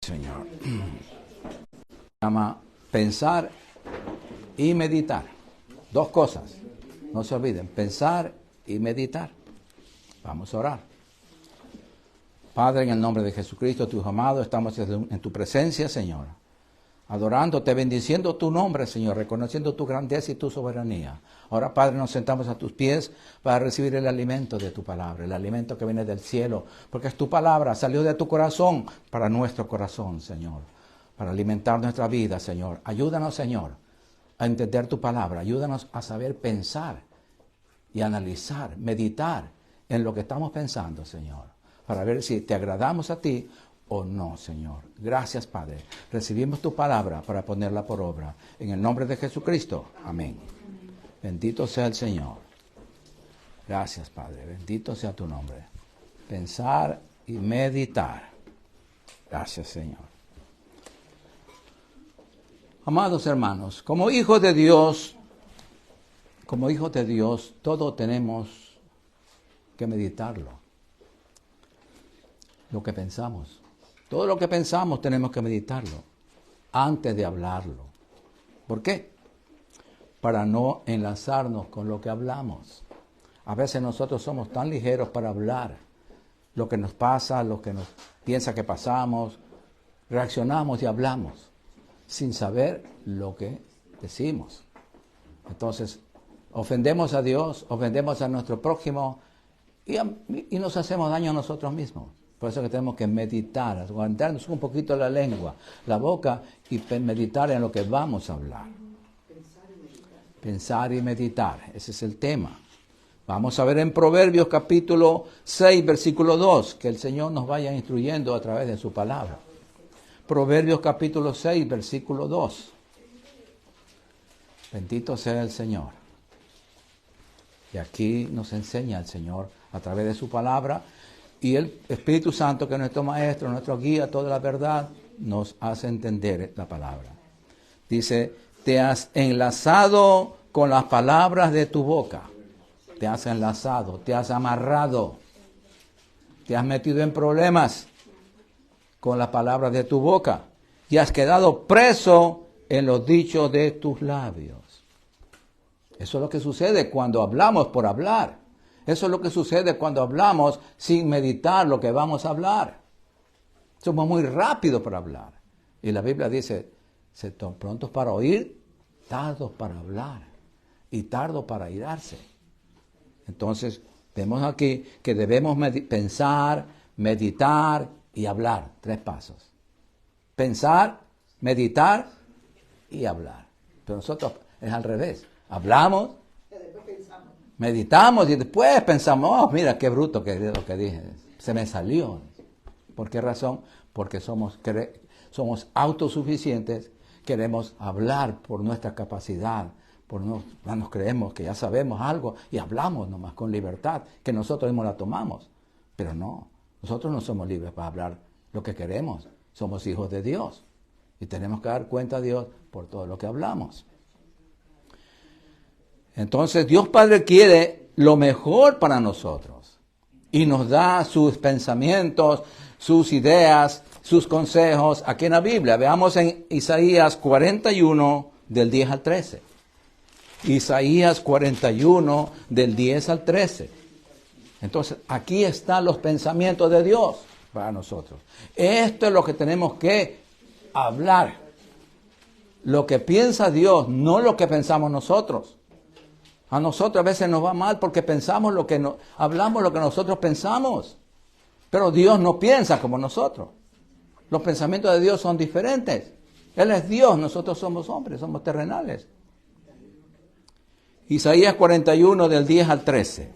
Señor. Llama pensar y meditar. Dos cosas. No se olviden, pensar y meditar. Vamos a orar. Padre, en el nombre de Jesucristo, tu Hijo amado, estamos en tu presencia, Señor. Adorándote, bendiciendo tu nombre, Señor, reconociendo tu grandeza y tu soberanía. Ahora, Padre, nos sentamos a tus pies para recibir el alimento de tu palabra, el alimento que viene del cielo, porque es tu palabra, salió de tu corazón para nuestro corazón, Señor, para alimentar nuestra vida, Señor. Ayúdanos, Señor, a entender tu palabra, ayúdanos a saber pensar y analizar, meditar en lo que estamos pensando, Señor, para ver si te agradamos a ti o no, Señor. Gracias, Padre. Recibimos tu palabra para ponerla por obra. En el nombre de Jesucristo. Amén. Bendito sea el Señor. Gracias, Padre. Bendito sea tu nombre. Pensar y meditar. Gracias, Señor. Amados hermanos, como hijos de Dios, todo tenemos que meditarlo. Lo que pensamos. Todo lo que pensamos tenemos que meditarlo antes de hablarlo. ¿Por qué? Para no enlazarnos con lo que hablamos. A veces nosotros somos tan ligeros para hablar lo que nos pasa, lo que nos piensa que pasamos, reaccionamos y hablamos sin saber lo que decimos. Entonces, ofendemos a Dios, ofendemos a nuestro prójimo y nos hacemos daño a nosotros mismos. Por eso que tenemos que meditar, aguantarnos un poquito la lengua, la boca y meditar en lo que vamos a hablar. Pensar y meditar, ese es el tema. Vamos a ver en Proverbios capítulo 6, versículo 2, que el Señor nos vaya instruyendo a través de su palabra. Proverbios capítulo 6, versículo 2. Bendito sea el Señor. Y aquí nos enseña el Señor a través de su palabra. Y el Espíritu Santo, que es nuestro Maestro, nuestro guía, toda la verdad, nos hace entender la palabra. Dice, te has enlazado con las palabras de tu boca. Te has enlazado, te has amarrado, te has metido en problemas con las palabras de tu boca. Y has quedado preso en los dichos de tus labios. Eso es lo que sucede cuando hablamos por hablar. Eso es lo que sucede cuando hablamos sin meditar lo que vamos a hablar. Somos muy rápidos para hablar. Y la Biblia dice, prontos para oír, tardos para hablar y tardos para irarse. Entonces, vemos aquí que debemos pensar, meditar y hablar. 3 pasos. Pensar, meditar y hablar. Pero nosotros es al revés. Hablamos, meditamos y después pensamos, oh, mira qué bruto que es lo que dije, se me salió. ¿Por qué razón? Porque somos autosuficientes, queremos hablar por nuestra capacidad, nos creemos que ya sabemos algo y hablamos nomás con libertad, que nosotros mismos la tomamos. Pero no, nosotros no somos libres para hablar lo que queremos, somos hijos de Dios y tenemos que dar cuenta a Dios por todo lo que hablamos. Entonces Dios Padre quiere lo mejor para nosotros y nos da sus pensamientos, sus ideas, sus consejos aquí en la Biblia. Veamos en Isaías 41 del 10 al 13. Isaías 41 del 10 al 13. Entonces aquí están los pensamientos de Dios para nosotros. Esto es lo que tenemos que hablar. Lo que piensa Dios, no lo que pensamos nosotros. A nosotros a veces nos va mal porque pensamos hablamos lo que nosotros pensamos. Pero Dios no piensa como nosotros. Los pensamientos de Dios son diferentes. Él es Dios, nosotros somos hombres, somos terrenales. Isaías 41 del 10 al 13.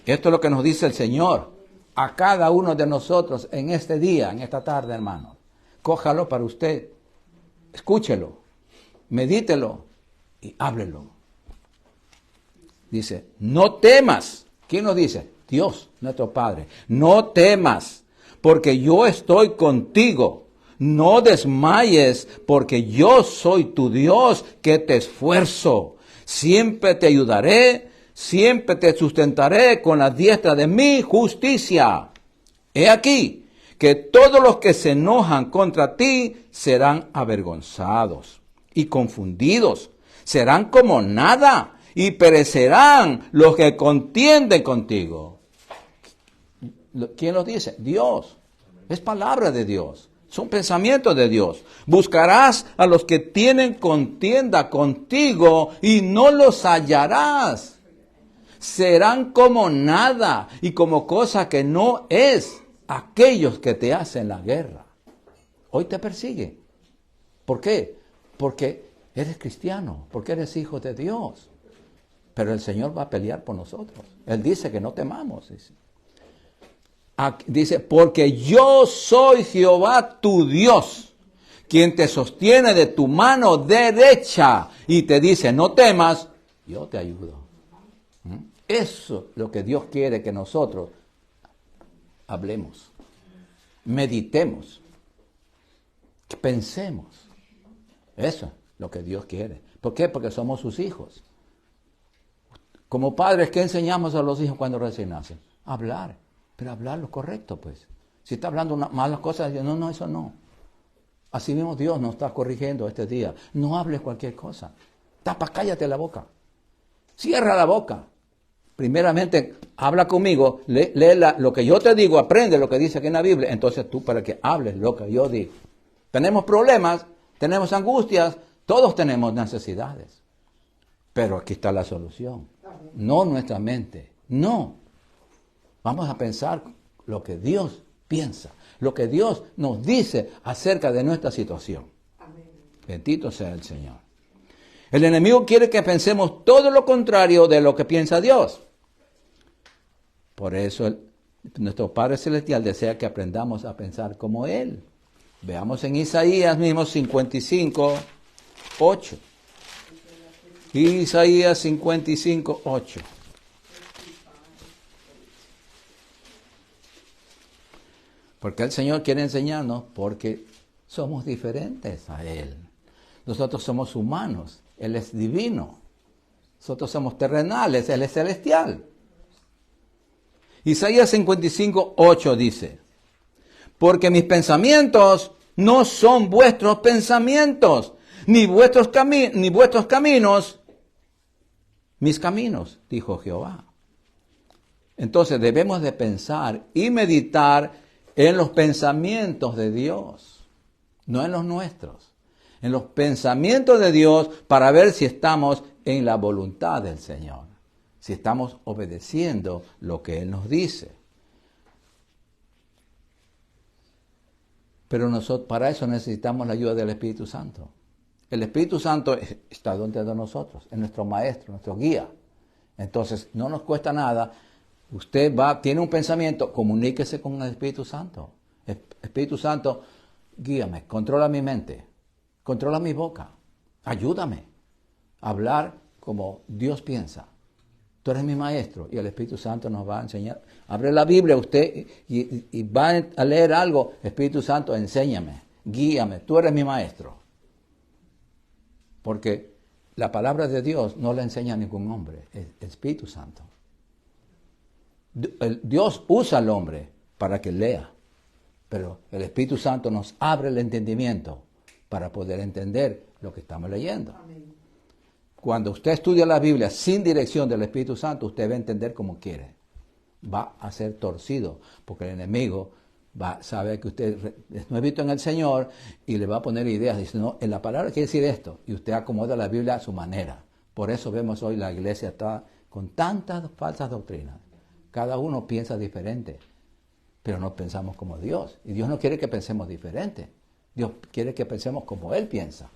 Esto es lo que nos dice el Señor a cada uno de nosotros en este día, en esta tarde, hermano. Cójalo para usted, escúchelo, medítelo y háblelo. Dice, no temas. ¿Quién nos dice? Dios, nuestro Padre. No temas, porque yo estoy contigo. No desmayes, porque yo soy tu Dios, que te esfuerzo. Siempre te ayudaré, siempre te sustentaré con la diestra de mi justicia. He aquí que todos los que se enojan contra ti serán avergonzados y confundidos. Serán como nada y perecerán los que contienden contigo. ¿Quién lo dice? Dios. Es palabra de Dios. Son pensamientos de Dios. Buscarás a los que tienen contienda contigo y no los hallarás. Serán como nada y como cosa que no es aquellos que te hacen la guerra. Hoy te persigue. ¿Por qué? Porque eres cristiano, porque eres hijo de Dios. Pero el Señor va a pelear por nosotros. Él dice que no temamos. Dice, porque yo soy Jehová tu Dios, quien te sostiene de tu mano derecha y te dice, no temas, yo te ayudo. Eso es lo que Dios quiere que nosotros hablemos, meditemos, que pensemos. Eso es lo que Dios quiere. ¿Por qué? Porque somos sus hijos. Como padres, ¿qué enseñamos a los hijos cuando recién nacen? Hablar, pero hablar lo correcto, pues. Si está hablando malas cosas, no, eso no. Así mismo Dios nos está corrigiendo este día. No hables cualquier cosa. Cállate la boca. Cierra la boca. Primeramente, habla conmigo, lee lo que yo te digo, aprende lo que dice aquí en la Biblia. Entonces tú para que hables lo que yo digo. Tenemos problemas, tenemos angustias, todos tenemos necesidades. Pero aquí está la solución. No nuestra mente, no. Vamos a pensar lo que Dios piensa, lo que Dios nos dice acerca de nuestra situación. Amén. Bendito sea el Señor. El enemigo quiere que pensemos todo lo contrario de lo que piensa Dios. Por eso nuestro Padre Celestial desea que aprendamos a pensar como Él. Veamos en Isaías mismo 55, 8. Isaías 55, 8. Porque el Señor quiere enseñarnos porque somos diferentes a Él. Nosotros somos humanos, Él es divino. Nosotros somos terrenales, Él es celestial. Isaías 55, 8 dice, porque mis pensamientos no son vuestros pensamientos, ni vuestros caminos, mis caminos, dijo Jehová. Entonces debemos de pensar y meditar en los pensamientos de Dios, no en los nuestros, en los pensamientos de Dios para ver si estamos en la voluntad del Señor, si estamos obedeciendo lo que Él nos dice. Pero nosotros, para eso necesitamos la ayuda del Espíritu Santo. El Espíritu Santo está dentro de nosotros, es nuestro maestro, nuestro guía. Entonces, no nos cuesta nada. Usted tiene un pensamiento, comuníquese con el Espíritu Santo. Espíritu Santo, guíame, controla mi mente, controla mi boca, ayúdame a hablar como Dios piensa. Tú eres mi maestro y el Espíritu Santo nos va a enseñar. Abre la Biblia usted y va a leer algo. Espíritu Santo, enséñame, guíame, tú eres mi maestro. Porque la palabra de Dios no la enseña a ningún hombre, es el Espíritu Santo. Dios usa al hombre para que lea, pero el Espíritu Santo nos abre el entendimiento para poder entender lo que estamos leyendo. Amén. Cuando usted estudia la Biblia sin dirección del Espíritu Santo, usted va a entender como quiere. Va a ser torcido, porque el enemigo sabe que usted es nuevito en el Señor y le va a poner ideas. Dice, no, en la palabra quiere decir esto, y usted acomoda la Biblia a su manera. Por eso vemos hoy la iglesia está con tantas falsas doctrinas. Cada uno piensa diferente, pero no pensamos como Dios. Y Dios no quiere que pensemos diferente. Dios quiere que pensemos como Él piensa.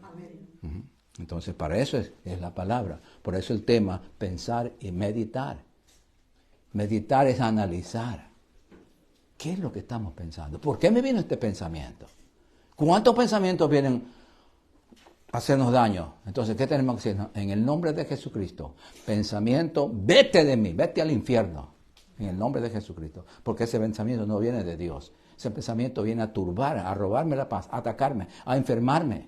Amén. Entonces, para eso es la palabra. Por eso el tema, pensar y meditar. Meditar es analizar. ¿Qué es lo que estamos pensando? ¿Por qué me vino este pensamiento? ¿Cuántos pensamientos vienen a hacernos daño? Entonces, ¿qué tenemos que hacer? En el nombre de Jesucristo, pensamiento, vete de mí, vete al infierno. En el nombre de Jesucristo. Porque ese pensamiento no viene de Dios. Ese pensamiento viene a turbar, a robarme la paz, a atacarme, a enfermarme.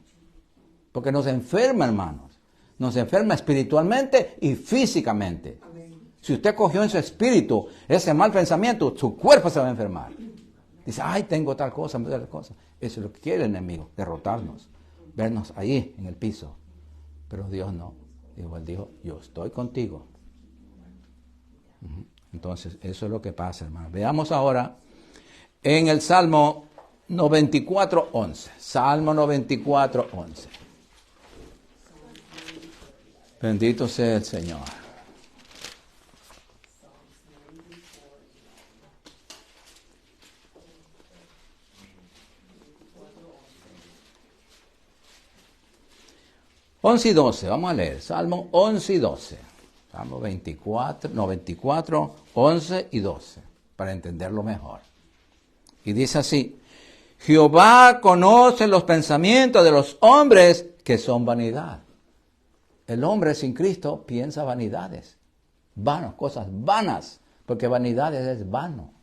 Porque nos enferma, hermanos. Nos enferma espiritualmente y físicamente. Amén. Si usted cogió en su espíritu ese mal pensamiento, su cuerpo se va a enfermar. Dice, ay, tengo tal cosa, tal cosa. Eso es lo que quiere el enemigo, derrotarnos, vernos ahí en el piso. Pero Dios no. Igual dijo, yo estoy contigo. Entonces, eso es lo que pasa, hermano. Veamos ahora en el Salmo 94:11. Salmo 94:11. Bendito sea el Señor. Once y 12, vamos a leer. Salmo 11 y 12. Salmo 24, 11 y 12, para entenderlo mejor. Y dice así, Jehová conoce los pensamientos de los hombres que son vanidad. El hombre sin Cristo piensa vanidades, vanos, cosas vanas, porque vanidades es vano.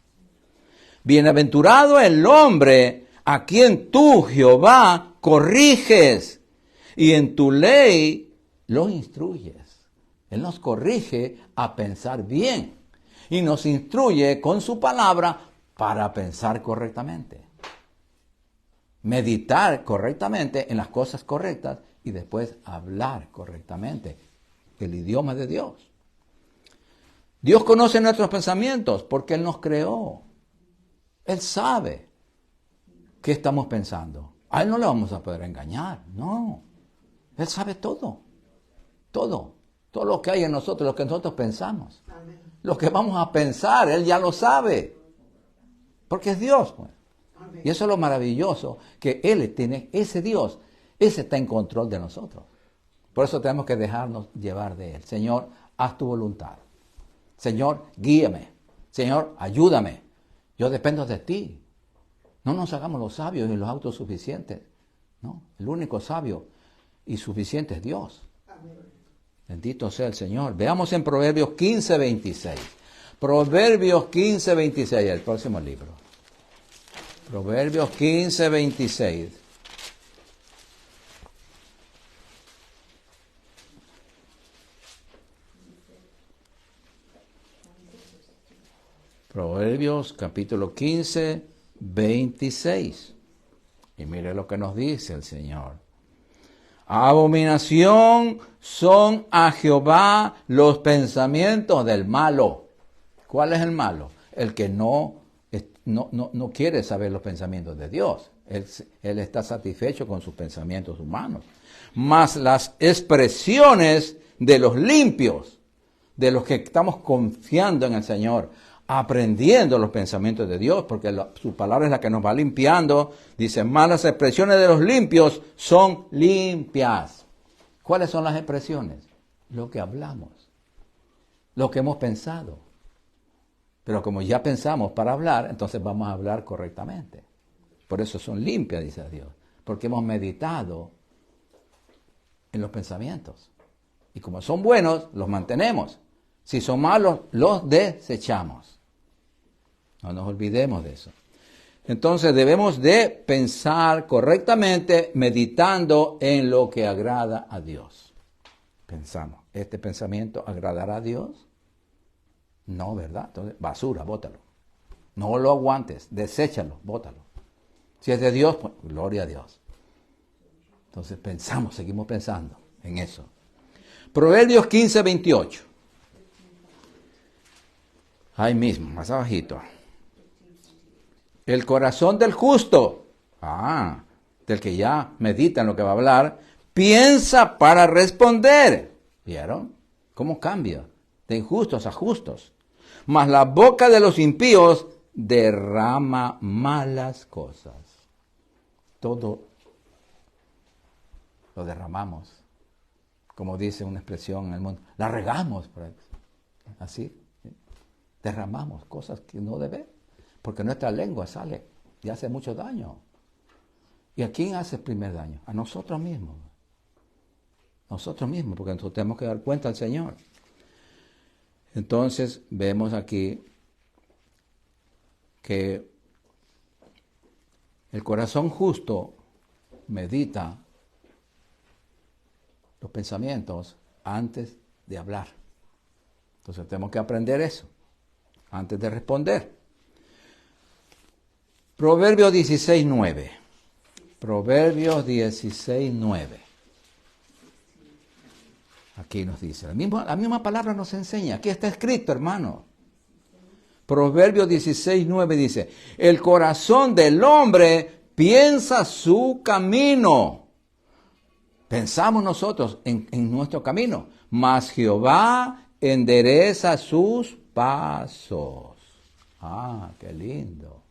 Bienaventurado el hombre a quien tú, Jehová, corriges y en tu ley lo instruyes. Él nos corrige a pensar bien y nos instruye con su palabra para pensar correctamente. Meditar correctamente en las cosas correctas y después hablar correctamente el idioma de Dios. Dios conoce nuestros pensamientos porque Él nos creó. Él sabe qué estamos pensando. A Él no le vamos a poder engañar, no. Él sabe todo, todo lo que hay en nosotros, lo que nosotros pensamos. Amén. Lo que vamos a pensar, Él ya lo sabe, porque es Dios. Pues. Y eso es lo maravilloso, que Él tiene, ese Dios, ese está en control de nosotros. Por eso tenemos que dejarnos llevar de Él. Señor, haz tu voluntad. Señor, guíame. Señor, ayúdame. Yo dependo de ti. No nos hagamos los sabios y los autosuficientes. No, el único sabio y suficiente es Dios. Amén. Bendito sea el Señor. Veamos en Proverbios 15:26. Proverbios 15:26, el próximo libro. Proverbios 15:26. Proverbios capítulo 15:26. Y mire lo que nos dice el Señor. Abominación son a Jehová los pensamientos del malo. ¿Cuál es el malo? El que no quiere saber los pensamientos de Dios. Él está satisfecho con sus pensamientos humanos. Mas las expresiones de los limpios, de los que estamos confiando en el Señor, aprendiendo los pensamientos de Dios, porque su palabra es la que nos va limpiando. Dice, malas expresiones de los limpios son limpias. ¿Cuáles son las expresiones? Lo que hablamos, lo que hemos pensado. Pero como ya pensamos para hablar, entonces vamos a hablar correctamente. Por eso son limpias, dice Dios, porque hemos meditado en los pensamientos. Y como son buenos, los mantenemos. Si son malos, los desechamos. No nos olvidemos de eso. Entonces debemos de pensar correctamente meditando en lo que agrada a Dios. Pensamos, ¿este pensamiento agradará a Dios? No, ¿verdad? Entonces, basura, bótalo. No lo aguantes, deséchalo, bótalo. Si es de Dios, pues gloria a Dios. Entonces pensamos, seguimos pensando en eso. Proverbios 15:28. Ahí mismo, más abajito. El corazón del justo, del que ya medita en lo que va a hablar, piensa para responder. ¿Vieron? ¿Cómo cambia? De injustos a justos. Mas la boca de los impíos derrama malas cosas. Todo lo derramamos. Como dice una expresión en el mundo, la regamos. Así. Derramamos cosas que no debe. Porque nuestra lengua sale y hace mucho daño. ¿Y a quién hace el primer daño? A nosotros mismos. Nosotros mismos, porque nosotros tenemos que dar cuenta al Señor. Entonces vemos aquí que el corazón justo medita los pensamientos antes de hablar. Entonces tenemos que aprender eso antes de responder. Proverbios 16:9. Proverbios 16:9. Aquí nos dice, la misma palabra nos enseña. Aquí está escrito, hermano. Proverbios 16:9 dice, el corazón del hombre piensa su camino. Pensamos nosotros en nuestro camino, mas Jehová endereza sus pasos. Ah, qué lindo.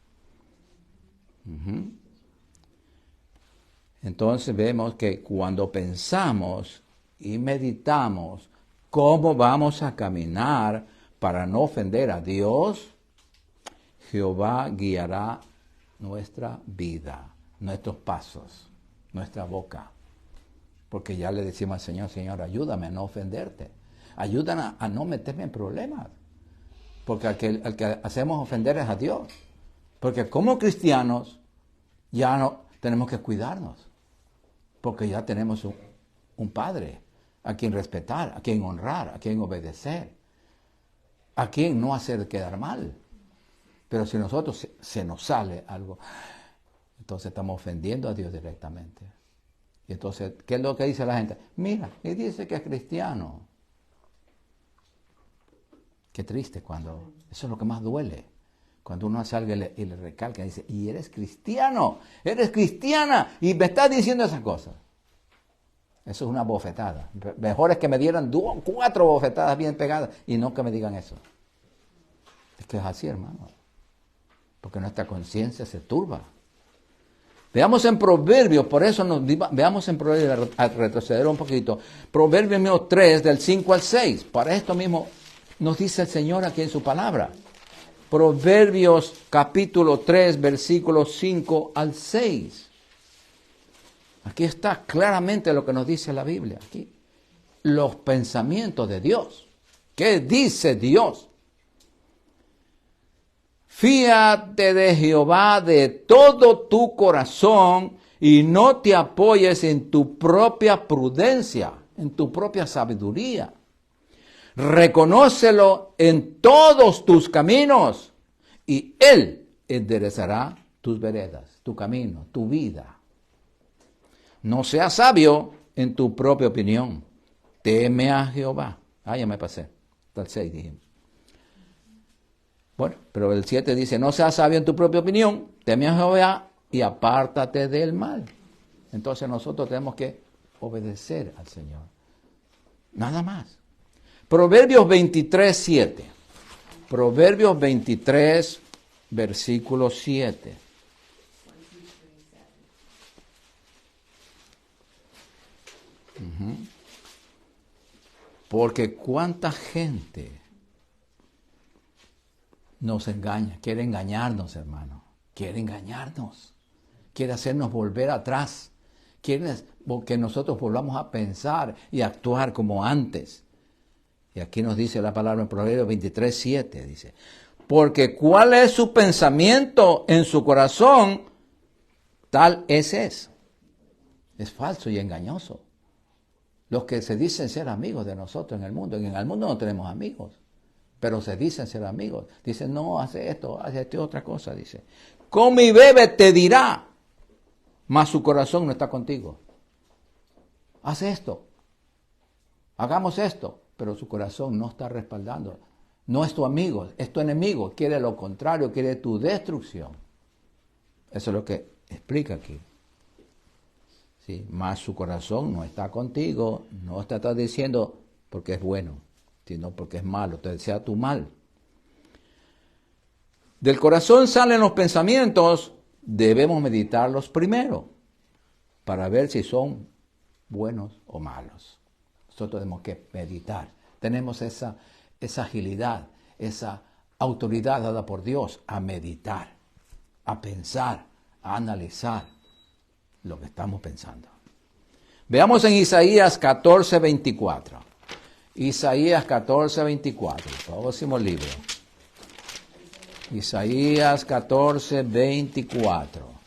Entonces vemos que cuando pensamos y meditamos cómo vamos a caminar para no ofender a Dios, Jehová guiará nuestra vida, nuestros pasos, nuestra boca. Porque ya le decimos al Señor, Señor, ayúdame a no ofenderte. Ayúdame a no meterme en problemas. Porque al que hacemos ofender es a Dios. Porque como cristianos ya no tenemos que cuidarnos. Porque ya tenemos un Padre a quien respetar, a quien honrar, a quien obedecer, a quien no hacer quedar mal. Pero si nosotros se nos sale algo, entonces estamos ofendiendo a Dios directamente. Y entonces, ¿qué es lo que dice la gente? Mira, y dice que es cristiano. Qué triste cuando, eso es lo que más duele. Cuando uno hace algo y le recalca, dice, y eres cristiano, eres cristiana, y me estás diciendo esas cosas. Eso es una bofetada. Mejor es que me dieran 4 bofetadas bien pegadas y no que me digan eso. Es que es así, hermano. Porque nuestra conciencia se turba. Veamos en Proverbios, por eso veamos en Proverbios, a retroceder un poquito. Proverbios 3, del 5 al 6. Para esto mismo nos dice el Señor aquí en su palabra. Proverbios capítulo 3, versículos 5 al 6. Aquí está claramente lo que nos dice la Biblia. Aquí, los pensamientos de Dios. ¿Qué dice Dios? Fíate de Jehová de todo tu corazón y no te apoyes en tu propia prudencia, en tu propia sabiduría. Reconócelo en todos tus caminos y Él enderezará tus veredas, tu camino, tu vida. No seas sabio en tu propia opinión. Teme a Jehová. Ah, ya me pasé. Hasta el 6 dijimos. Bueno, pero el 7 dice, no seas sabio en tu propia opinión, teme a Jehová y apártate del mal. Entonces nosotros tenemos que obedecer al Señor. Nada más. Proverbios 23, 7. Proverbios 23, versículo 7. Porque cuánta gente nos engaña, quiere engañarnos, hermano, quiere engañarnos, quiere hacernos volver atrás, quiere que nosotros volvamos a pensar y actuar como antes. Y aquí nos dice la palabra en Proverbios 23, 7, dice, porque cuál es su pensamiento en su corazón, tal ese es. Es falso y engañoso. Los que se dicen ser amigos de nosotros en el mundo no tenemos amigos, pero se dicen ser amigos. Dicen, no, hace esto otra cosa, dice. Come y bebe te dirá, mas su corazón no está contigo. Haz esto, hagamos esto, pero su corazón no está respaldando. No es tu amigo, es tu enemigo, quiere lo contrario, quiere tu destrucción. Eso es lo que explica aquí. Sí, más su corazón no está contigo, no te está diciendo porque es bueno, sino porque es malo, te desea tu mal. Del corazón salen los pensamientos, debemos meditarlos primero para ver si son buenos o malos. Nosotros tenemos que meditar. Tenemos esa agilidad, esa autoridad dada por Dios a meditar, a pensar, a analizar lo que estamos pensando. Veamos en Isaías 14, 24. Isaías 14, 24, el próximo libro. Isaías 14, 24.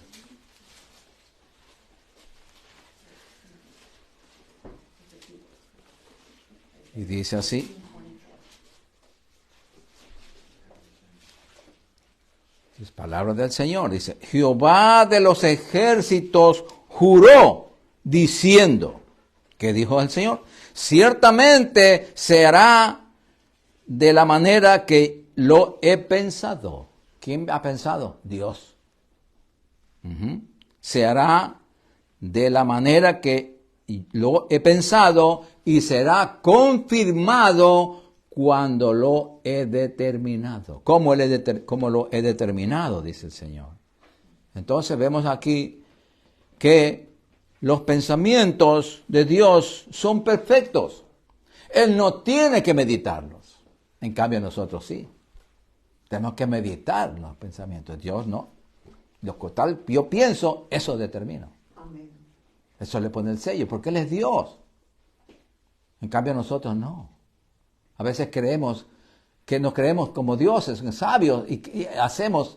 Y dice así. Palabra del Señor, dice, Jehová de los ejércitos juró diciendo, ¿qué dijo el Señor? Ciertamente se hará de la manera que lo he pensado. ¿Quién ha pensado? Dios. Se hará de la manera que lo he pensado y será confirmado cuando lo he determinado. ¿Cómo lo he determinado? Dice el Señor. Entonces vemos aquí que los pensamientos de Dios son perfectos. Él no tiene que meditarlos. En cambio nosotros sí. Tenemos que meditar los pensamientos. Dios no. Lo que tal yo pienso, eso determino. Amén. Eso le pone el sello, porque Él es Dios. En cambio nosotros no. A veces creemos que nos creemos como dioses, sabios, y hacemos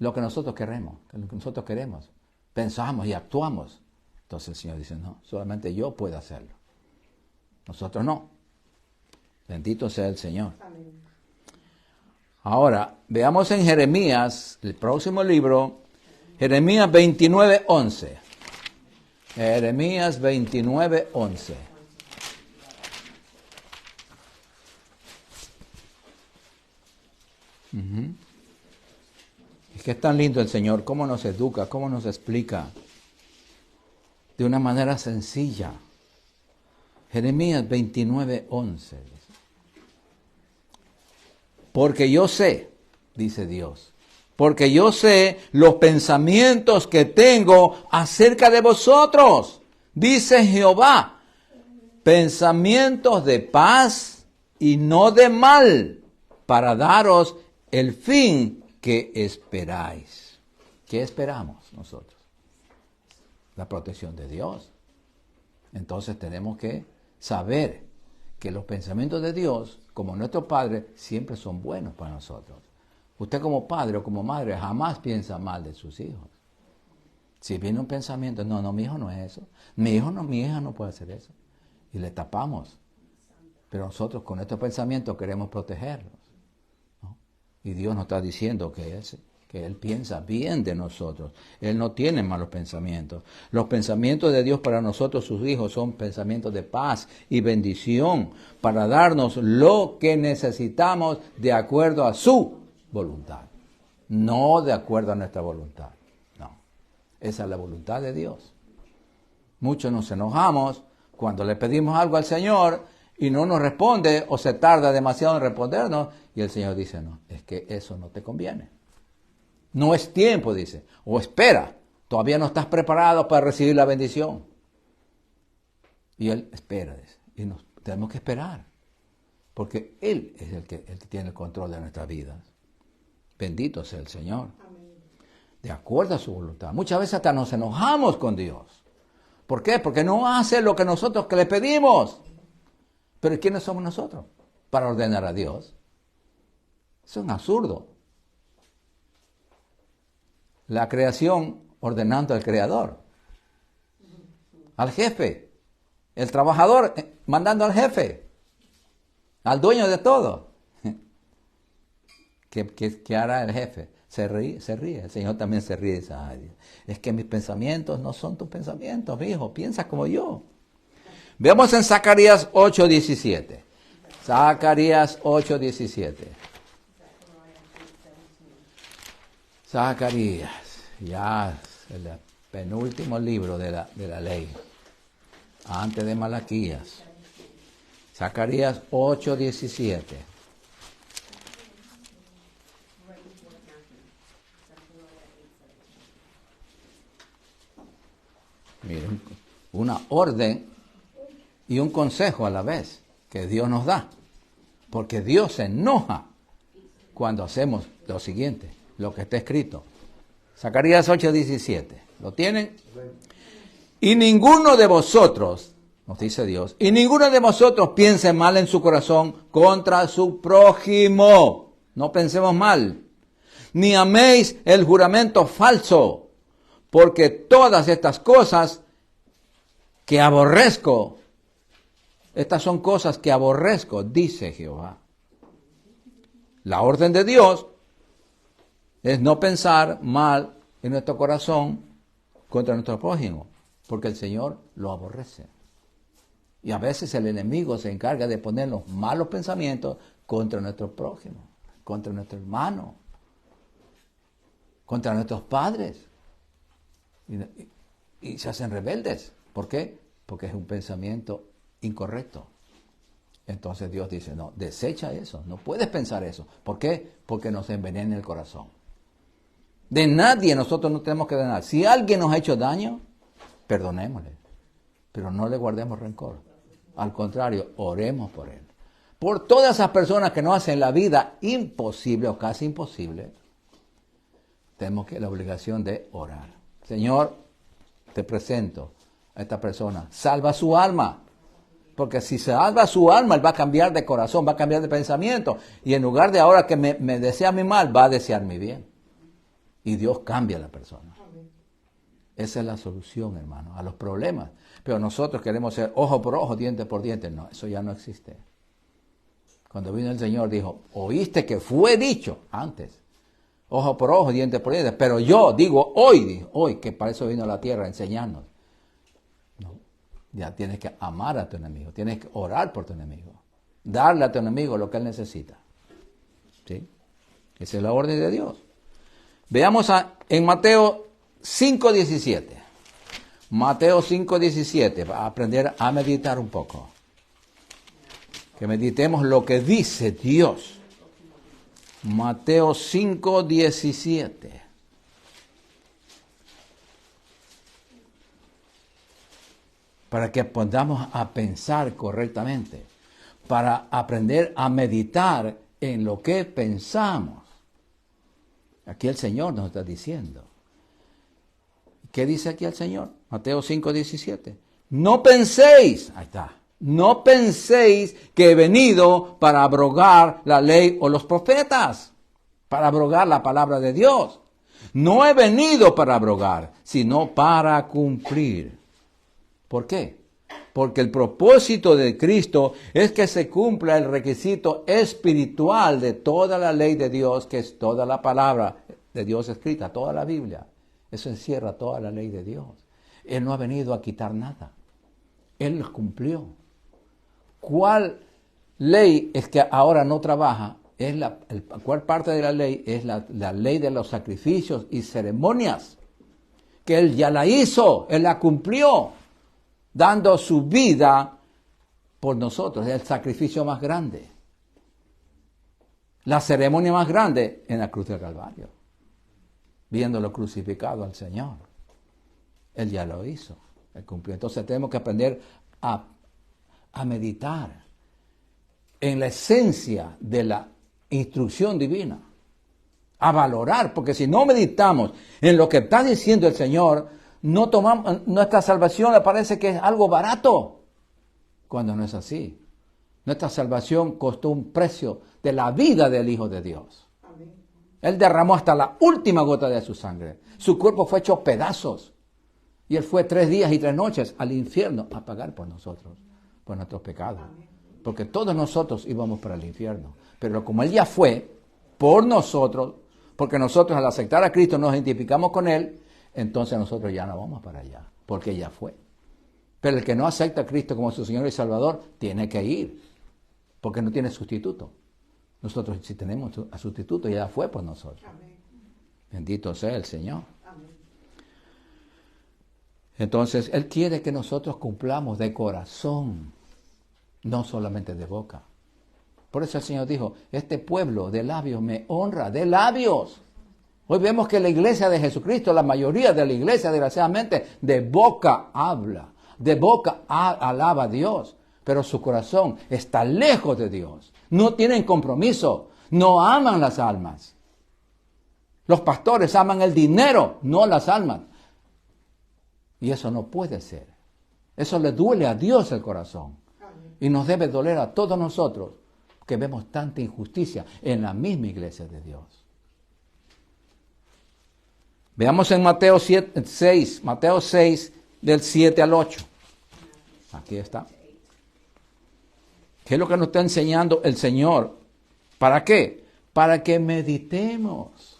lo que nosotros queremos, Pensamos y actuamos. Entonces el Señor dice, no, solamente yo puedo hacerlo. Nosotros no. Bendito sea el Señor. Amén. Ahora, veamos en Jeremías, el próximo libro, Jeremías 29:11. Jeremías 29:11. Es que es tan lindo el Señor, cómo nos educa, cómo nos explica de una manera sencilla. Jeremías 29:11. Porque yo sé, dice Dios, porque yo sé los pensamientos que tengo acerca de vosotros, dice Jehová, pensamientos de paz y no de mal, para daros el fin que esperáis. ¿Qué esperamos nosotros? La protección de Dios. Entonces tenemos que saber que los pensamientos de Dios, como nuestro Padre, siempre son buenos para nosotros. Usted como padre o como madre jamás piensa mal de sus hijos. Si viene un pensamiento, no, mi hijo no es eso. Mi hija no puede hacer eso. Y le tapamos. Pero nosotros con estos pensamientos queremos protegerlos, ¿no? Y Dios nos está diciendo que Él piensa bien de nosotros. Él no tiene malos pensamientos. Los pensamientos de Dios para nosotros, sus hijos, son pensamientos de paz y bendición para darnos lo que necesitamos de acuerdo a su voluntad. No de acuerdo a nuestra voluntad. No. Esa es la voluntad de Dios. Muchos nos enojamos cuando le pedimos algo al Señor y no nos responde o se tarda demasiado en respondernos y el Señor dice, no, es que eso no te conviene. No es tiempo, dice. O espera, todavía no estás preparado para recibir la bendición. Y Él espera, dice. Y tenemos que esperar. Porque Él es el que tiene el control de nuestras vidas. Bendito sea el Señor. Amén. De acuerdo a su voluntad. Muchas veces hasta nos enojamos con Dios. ¿Por qué? Porque no hace lo que nosotros que le pedimos. Pero ¿quiénes somos nosotros para ordenar a Dios? Eso es un absurdo. La creación ordenando al creador, al jefe, el trabajador mandando al jefe, al dueño de todo. ¿Qué hará el jefe? Se ríe, el Señor también se ríe. Dice, ay, es que mis pensamientos no son tus pensamientos, mi hijo, piensa como yo. Veamos en Zacarías 8:17. Zacarías 8:17. Zacarías, ya el penúltimo libro de la ley, antes de Malaquías. Zacarías 8:17. Miren, una orden y un consejo a la vez que Dios nos da. Porque Dios se enoja cuando hacemos lo siguiente, lo que está escrito. Zacarías 8:17. ¿Lo tienen? Y ninguno de vosotros, nos dice Dios, y ninguno de vosotros piense mal en su corazón contra su prójimo. No pensemos mal. Ni améis el juramento falso, porque todas estas cosas que aborrezco, estas son cosas que aborrezco, dice Jehová. La orden de Dios es no pensar mal en nuestro corazón contra nuestro prójimo, porque el Señor lo aborrece. Y a veces el enemigo se encarga de poner los malos pensamientos contra nuestro prójimo, contra nuestro hermano, contra nuestros padres. Y se hacen rebeldes. ¿Por qué? Porque es un pensamiento incorrecto. Entonces Dios dice, no, desecha eso, no puedes pensar eso. ¿Por qué? Porque nos envenena el corazón. De nadie nosotros no tenemos que dañar. Si alguien nos ha hecho daño, perdonémosle, pero no le guardemos rencor. Al contrario, oremos por él. Por todas esas personas que nos hacen la vida imposible o casi imposible, tenemos la obligación de orar. Señor, te presento a esta persona, salva su alma. Porque si salva su alma, él va a cambiar de corazón, va a cambiar de pensamiento. Y en lugar de ahora que me desea mi mal, va a desear mi bien. Y Dios cambia a la persona. Esa es la solución, hermano, a los problemas. Pero nosotros queremos ser ojo por ojo, diente por diente. No, eso ya no existe. Cuando vino el Señor dijo, oíste que fue dicho antes. Ojo por ojo, diente por diente. Pero yo digo hoy, que para eso vino a la tierra a enseñarnos. No, ya tienes que amar a tu enemigo. Tienes que orar por tu enemigo. Darle a tu enemigo lo que él necesita. ¿Sí? Esa es la orden de Dios. Veamos en Mateo 5:17. Mateo 5:17, para aprender a meditar un poco. Que meditemos lo que dice Dios. Mateo 5:17. Para que podamos a pensar correctamente. Para aprender a meditar en lo que pensamos. Aquí el Señor nos está diciendo. ¿Qué dice aquí el Señor? Mateo 5:17. No penséis, ahí está, no penséis que he venido para abrogar la ley o los profetas, para abrogar la palabra de Dios. No he venido para abrogar, sino para cumplir. ¿Por qué? Porque el propósito de Cristo es que se cumpla el requisito espiritual de toda la ley de Dios, que es toda la palabra de Dios escrita, toda la Biblia. Eso encierra toda la ley de Dios. Él no ha venido a quitar nada. Él los cumplió. ¿Cuál ley es que ahora no trabaja? ¿Cuál parte de la ley? Es la ley de los sacrificios y ceremonias. Que Él ya la hizo, Él la cumplió, dando su vida por nosotros. Es el sacrificio más grande. La ceremonia más grande en la cruz del Calvario. Viéndolo crucificado al Señor. Él ya lo hizo, Él cumplió. Entonces tenemos que aprender a meditar en la esencia de la instrucción divina. A valorar, porque si no meditamos en lo que está diciendo el Señor, no tomamos, nuestra salvación le parece que es algo barato, cuando no es así. Nuestra salvación costó un precio de la vida del Hijo de Dios. Él derramó hasta la última gota de su sangre. Su cuerpo fue hecho pedazos. Y Él fue 3 días y 3 noches al infierno a pagar por nosotros, por nuestros pecados. Porque todos nosotros íbamos para el infierno. Pero como Él ya fue por nosotros, porque nosotros al aceptar a Cristo nos identificamos con Él, entonces nosotros ya no vamos para allá, porque Él ya fue. Pero el que no acepta a Cristo como su Señor y Salvador, tiene que ir, porque no tiene sustituto. Nosotros sí tenemos a sustituto y ya fue por nosotros. Amén. Bendito sea el Señor. Amén. Entonces, Él quiere que nosotros cumplamos de corazón, no solamente de boca. Por eso el Señor dijo, este pueblo de labios me honra, de labios. Hoy vemos que la iglesia de Jesucristo, la mayoría de la iglesia, desgraciadamente, de boca habla, de boca alaba a Dios, pero su corazón está lejos de Dios. No tienen compromiso, no aman las almas. Los pastores aman el dinero, no las almas. Y eso no puede ser. Eso le duele a Dios el corazón. Y nos debe doler a todos nosotros que vemos tanta injusticia en la misma iglesia de Dios. Veamos en Mateo 6, del 7 al 8. Aquí está. ¿Qué es lo que nos está enseñando el Señor? ¿Para qué? Para que meditemos.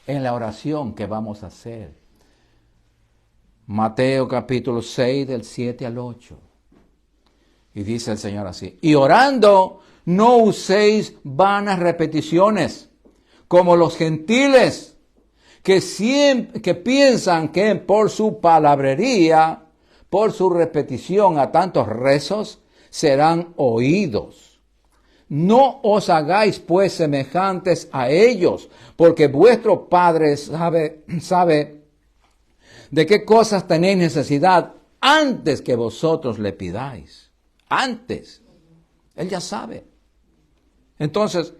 en la oración que vamos a hacer. Mateo capítulo 6 del 7 al 8. Y dice el Señor así: y orando, no uséis vanas repeticiones, como los gentiles, que piensan que por su palabrería, por su repetición a tantos rezos, serán oídos. No os hagáis pues semejantes a ellos, porque vuestro Padre sabe de qué cosas tenéis necesidad antes que vosotros le pidáis. Antes. Él ya sabe. Entonces,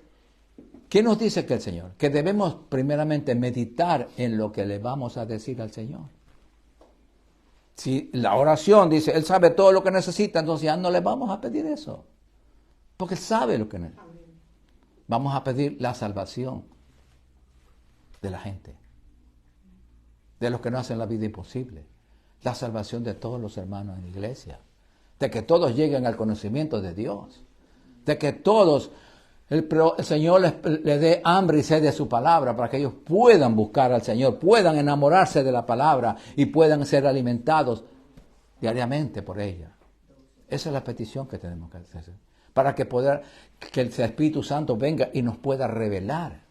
¿qué nos dice que el Señor? Que debemos primeramente meditar en lo que le vamos a decir al Señor. Si la oración dice, Él sabe todo lo que necesita, entonces ya no le vamos a pedir eso. Porque Él sabe lo que necesita. Vamos a pedir la salvación de la gente, de los que no hacen la vida imposible, la salvación de todos los hermanos en la iglesia, de que todos lleguen al conocimiento de Dios, de que todos, el Señor les dé hambre y sed de su palabra para que ellos puedan buscar al Señor, puedan enamorarse de la palabra y puedan ser alimentados diariamente por ella. Esa es la petición que tenemos que hacer, para que el Espíritu Santo venga y nos pueda revelar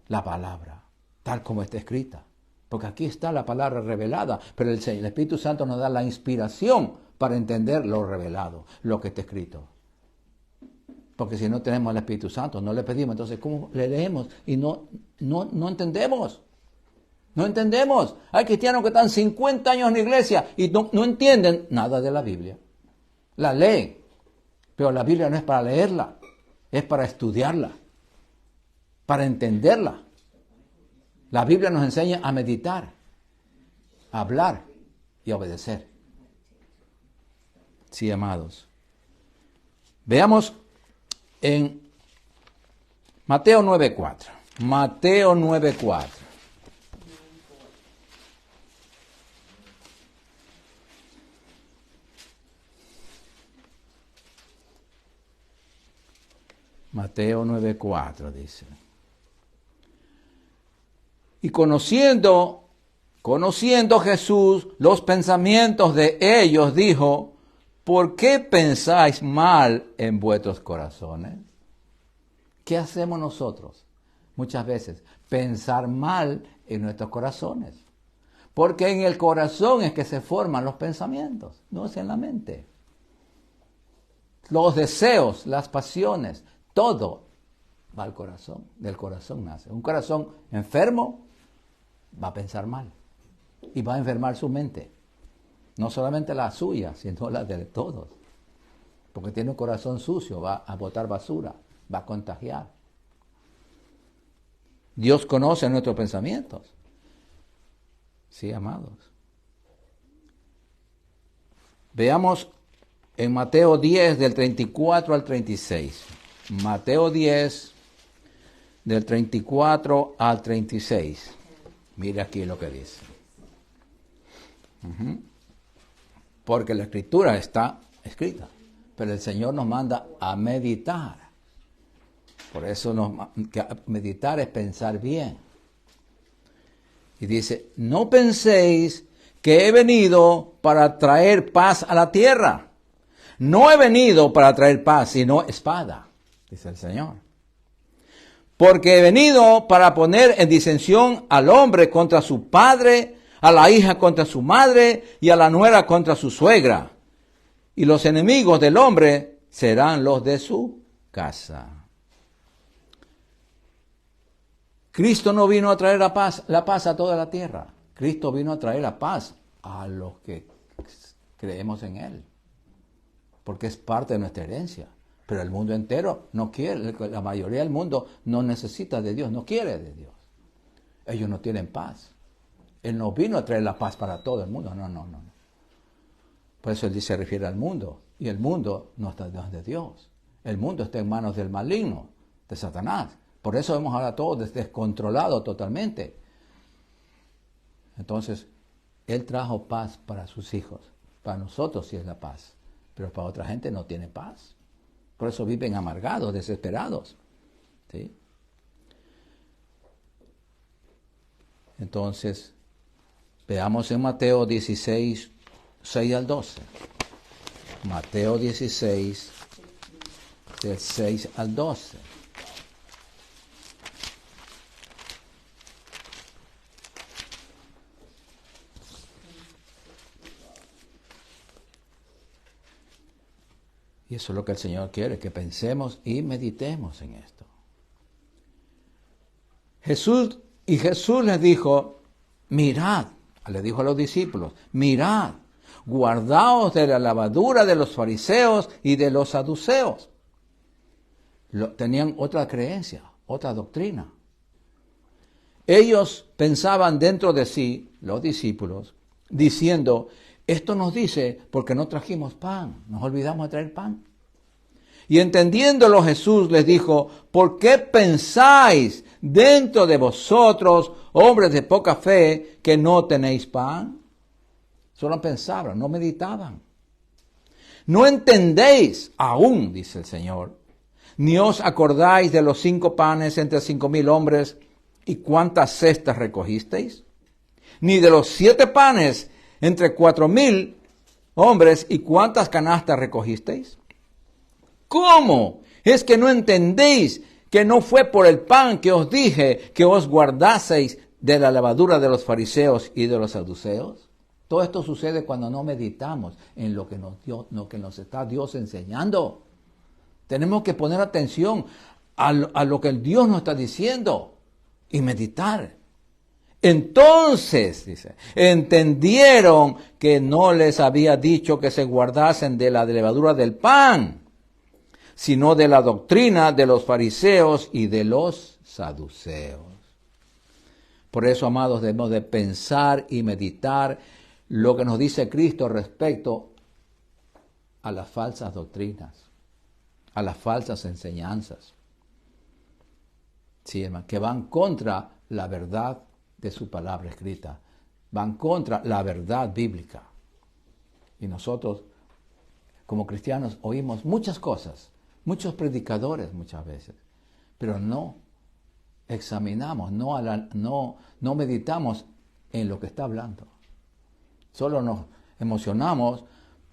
la palabra, tal como está escrita. Porque aquí está la palabra revelada, pero el Espíritu Santo nos da la inspiración para entender lo revelado, lo que está escrito. Porque si no tenemos el Espíritu Santo, no le pedimos, entonces ¿cómo le leemos? Y no entendemos. No entendemos. Hay cristianos que están 50 años en la iglesia y no entienden nada de la Biblia. La leen, pero la Biblia no es para leerla, es para estudiarla, para entenderla. La Biblia nos enseña a meditar, a hablar y a obedecer. Sí, amados. Veamos en Mateo 9:4. Mateo 9:4. Mateo 9:4 dice: y conociendo Jesús los pensamientos de ellos, dijo: ¿por qué pensáis mal en vuestros corazones? ¿Qué hacemos nosotros? Muchas veces, pensar mal en nuestros corazones. Porque en el corazón es que se forman los pensamientos, no es en la mente. Los deseos, las pasiones, todo va al corazón, del corazón nace. Un corazón enfermo va a pensar mal y va a enfermar su mente. No solamente la suya, sino la de todos. Porque tiene un corazón sucio, va a botar basura, va a contagiar. Dios conoce nuestros pensamientos. Sí, amados. Veamos en Mateo 10, del 34 al 36. Mateo 10, del 34 al 36. Mira aquí lo que dice. Porque la Escritura está escrita, pero el Señor nos manda a meditar. Por eso meditar es pensar bien. Y dice: no penséis que he venido para traer paz a la tierra. No he venido para traer paz, sino espada, dice el Señor. Porque he venido para poner en disensión al hombre contra su padre, a la hija contra su madre y a la nuera contra su suegra. Y los enemigos del hombre serán los de su casa. Cristo no vino a traer la paz a toda la tierra. Cristo vino a traer la paz a los que creemos en Él. Porque es parte de nuestra herencia. Pero el mundo entero no quiere, la mayoría del mundo no necesita de Dios, no quiere de Dios. Ellos no tienen paz. Él no vino a traer la paz para todo el mundo, no. Por eso Él se refiere al mundo. Y el mundo no está en manos de Dios. El mundo está en manos del maligno, de Satanás. Por eso vemos ahora todo descontrolado totalmente. Entonces, Él trajo paz para sus hijos. Para nosotros sí es la paz. Pero para otra gente no tiene paz. Por eso viven amargados, desesperados. ¿Sí? Entonces, veamos en Mateo 16, 6 al 12. Mateo 16, del 6 al 12. Y eso es lo que el Señor quiere, que pensemos y meditemos en esto. Jesús les dijo, mirad, le dijo a los discípulos, mirad, guardaos de la levadura de los fariseos y de los saduceos. Tenían otra creencia, otra doctrina. Ellos pensaban dentro de sí, los discípulos, diciendo, esto nos dice porque no trajimos pan, nos olvidamos de traer pan. Y entendiéndolo Jesús les dijo, ¿por qué pensáis dentro de vosotros, hombres de poca fe, que no tenéis pan? Solo pensaban, no meditaban. No entendéis aún, dice el Señor, ni os acordáis de los 5 panes entre 5,000 hombres y cuántas cestas recogisteis, ni de los 7 panes entre 4,000 hombres y cuántas canastas recogisteis. ¿Cómo? ¿Es que no entendéis que no fue por el pan que os dije que os guardaseis de la levadura de los fariseos y de los saduceos? Todo esto sucede cuando no meditamos en lo que nos está Dios enseñando. Tenemos que poner atención a lo que el Dios nos está diciendo y meditar. Entonces, dice, entendieron que no les había dicho que se guardasen de la levadura del pan, sino de la doctrina de los fariseos y de los saduceos. Por eso, amados, debemos de pensar y meditar lo que nos dice Cristo respecto a las falsas doctrinas, a las falsas enseñanzas, sí, hermano, que van contra la verdad de su palabra escrita, van contra la verdad bíblica. Y nosotros, como cristianos, oímos muchas cosas, muchos predicadores muchas veces, pero no examinamos, no meditamos en lo que está hablando. Solo nos emocionamos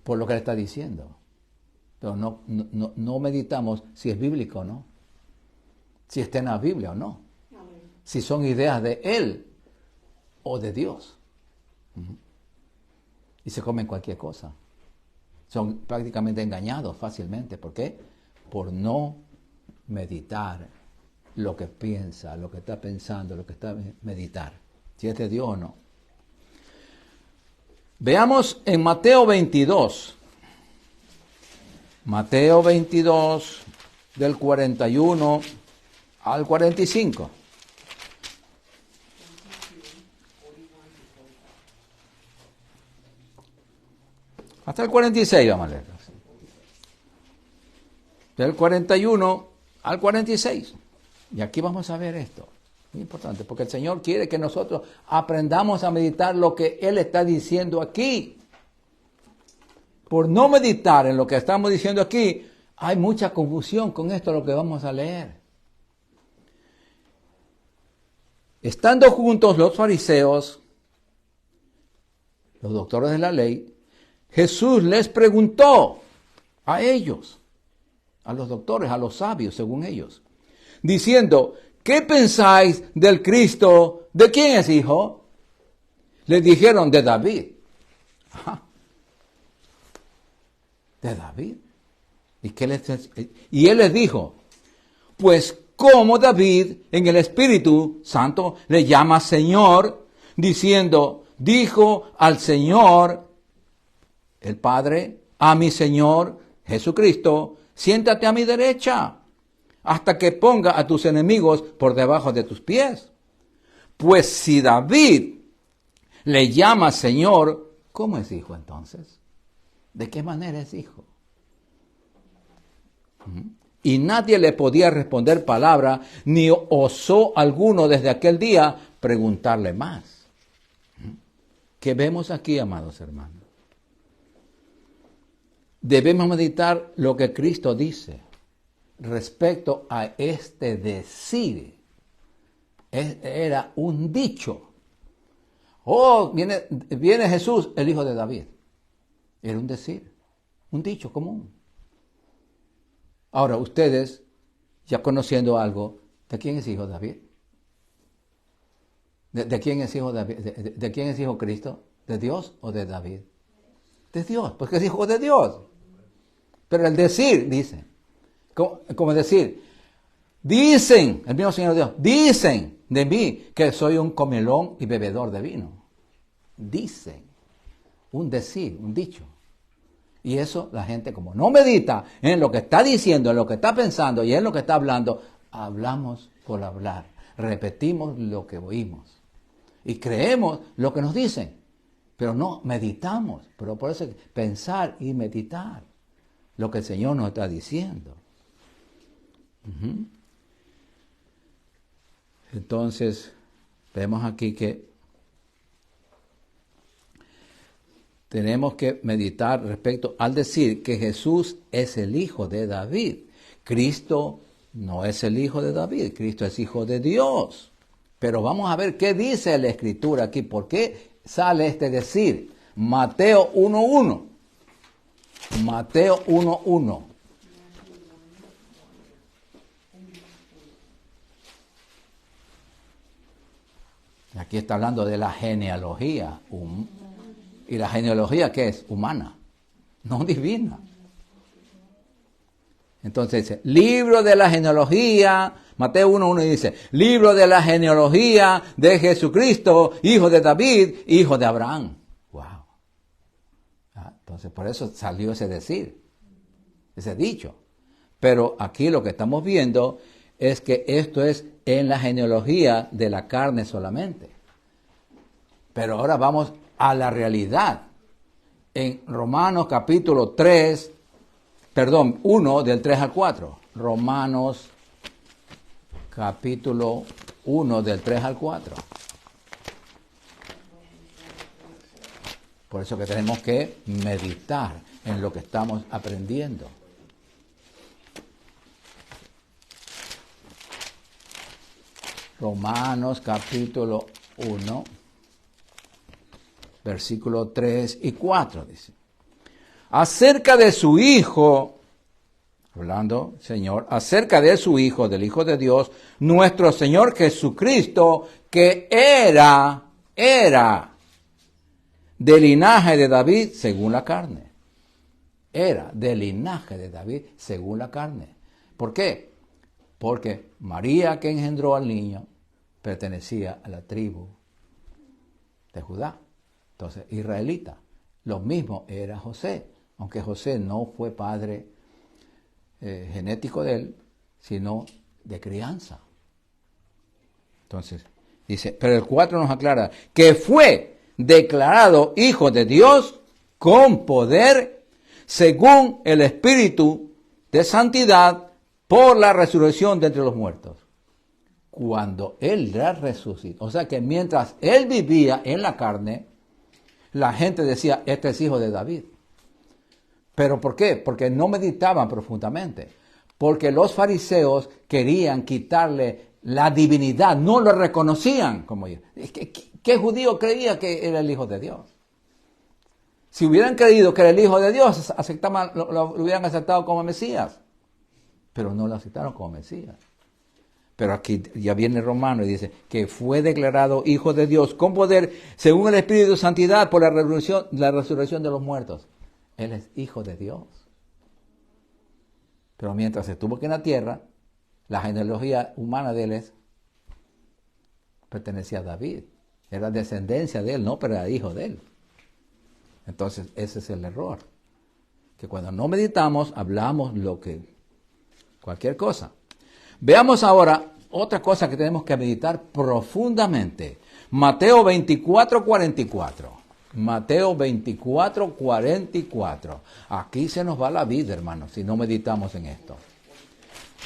por lo que él está diciendo, pero no meditamos si es bíblico o no, si está en la Biblia o no, si son ideas de él o de Dios. Y se comen cualquier cosa. Son prácticamente engañados fácilmente. ¿Por qué? Por no meditar lo que piensa, lo que está pensando, lo que está meditar. Si es de Dios o no. Veamos en Mateo 22. Mateo 22, del 41 al 45. Hasta el 46 vamos a leer. Del 41 al 46. Y aquí vamos a ver esto. Muy importante, porque el Señor quiere que nosotros aprendamos a meditar lo que Él está diciendo aquí. Por no meditar en lo que estamos diciendo aquí, hay mucha confusión con esto lo que vamos a leer. Estando juntos los fariseos, los doctores de la ley, Jesús les preguntó a ellos, a los doctores, a los sabios, según ellos, diciendo, ¿qué pensáis del Cristo? ¿De quién es hijo? Les dijeron, de David. Ajá. ¿De David? Y él les dijo, pues como David en el Espíritu Santo le llama Señor, diciendo, dijo al Señor, el Padre, a mi Señor Jesucristo, siéntate a mi derecha, hasta que ponga a tus enemigos por debajo de tus pies. Pues si David le llama Señor, ¿cómo es hijo entonces? ¿De qué manera es hijo? Y nadie le podía responder palabra, ni osó alguno desde aquel día preguntarle más. ¿Qué vemos aquí, amados hermanos? Debemos meditar lo que Cristo dice respecto a este decir. Era un dicho Oh, viene Jesús, el hijo de David. Era un decir, un dicho común. Ahora, ustedes, ya conociendo algo, ¿de quién es hijo David? ¿De quién es hijo David? ¿De quién es hijo Cristo? ¿De Dios o de David? De Dios, porque es hijo de Dios. Pero el decir, dice, como decir, dicen, el mismo Señor Dios, dicen de mí que soy un comilón y bebedor de vino. Dicen, un decir, un dicho. Y eso la gente como no medita en lo que está diciendo, en lo que está pensando y en lo que está hablando, hablamos por hablar, repetimos lo que oímos y creemos lo que nos dicen, pero no meditamos. Pero por eso hay que pensar y meditar lo que el Señor nos está diciendo. Entonces, vemos aquí que tenemos que meditar respecto al decir que Jesús es el hijo de David. Cristo no es el hijo de David, Cristo es hijo de Dios. Pero vamos a ver qué dice la Escritura aquí, por qué sale este decir. Mateo 1:1. Mateo 1:1. Aquí está hablando de la genealogía. ¿Y la genealogía qué es? Humana, no divina. Entonces dice, libro de la genealogía, Mateo 1:1 dice, libro de la genealogía de Jesucristo, hijo de David, hijo de Abraham. Wow. Entonces por eso salió ese decir, ese dicho. Pero aquí lo que estamos viendo es que esto es en la genealogía de la carne solamente. Pero ahora vamos a la realidad. En Romanos capítulo 1 del 3 al 4. Romanos capítulo 1 del 3 al 4. Por eso que tenemos que meditar en lo que estamos aprendiendo. Romanos capítulo 1, versículo 3 y 4 dice. Acerca de su Hijo, hablando, Señor, acerca de su Hijo, del Hijo de Dios, nuestro Señor Jesucristo, que era del linaje de David según la carne. Era del linaje de David según la carne. ¿Por qué? Porque María, que engendró al niño, pertenecía a la tribu de Judá. Entonces, israelita. Lo mismo era José, aunque José no fue padre genético de él, sino de crianza. Entonces, dice, pero el 4 nos aclara que fue declarado hijo de Dios con poder según el Espíritu de santidad por la resurrección de entre los muertos. Cuando él ya resucitó, o sea que mientras él vivía en la carne, la gente decía, este es hijo de David. ¿Pero por qué? Porque no meditaban profundamente. Porque los fariseos querían quitarle la divinidad, no lo reconocían como hijo. ¿Qué judío creía que era el hijo de Dios? Si hubieran creído que era el hijo de Dios, lo hubieran aceptado como Mesías. Pero no lo aceptaron como Mesías. Pero aquí ya viene Romano y dice que fue declarado hijo de Dios con poder según el Espíritu de Santidad por la resurrección de los muertos. Él es hijo de Dios. Pero mientras estuvo aquí en la tierra, la genealogía humana de él pertenecía a David. Era descendencia de él, no, pero era hijo de él. Entonces ese es el error. Que cuando no meditamos, hablamos cualquier cosa. Veamos ahora otra cosa que tenemos que meditar profundamente. Mateo 24:44. Mateo 24:44. Aquí se nos va la vida, hermanos, si no meditamos en esto.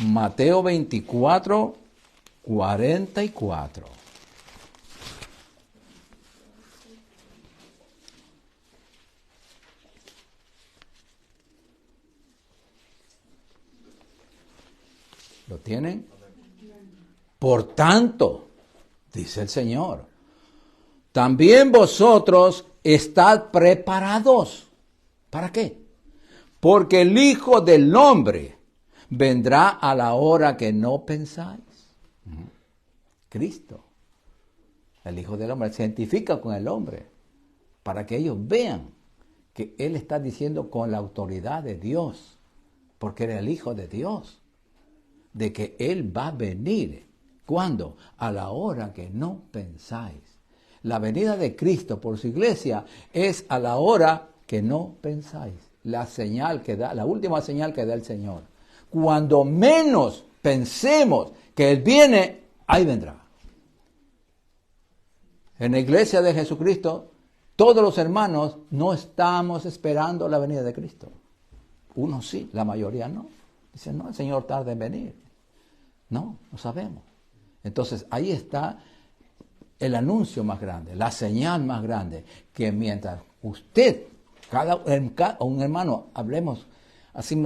Mateo 24:44. ¿Lo tienen? Por tanto, dice el Señor, también vosotros estad preparados. ¿Para qué? Porque el Hijo del Hombre vendrá a la hora que no pensáis. Cristo, el Hijo del Hombre, se identifica con el hombre para que ellos vean que Él está diciendo con la autoridad de Dios, porque era el Hijo de Dios, de que Él va a venir. ¿Cuándo? A la hora que no pensáis. La venida de Cristo por su iglesia es a la hora que no pensáis. La señal que da, la última señal que da el Señor. Cuando menos pensemos que Él viene, ahí vendrá. En la iglesia de Jesucristo, todos los hermanos no estamos esperando la venida de Cristo. Unos sí, la mayoría no. Dicen, no, el Señor tarda en venir. No sabemos. Entonces, ahí está el anuncio más grande, la señal más grande, que mientras usted, un hermano, hablemos así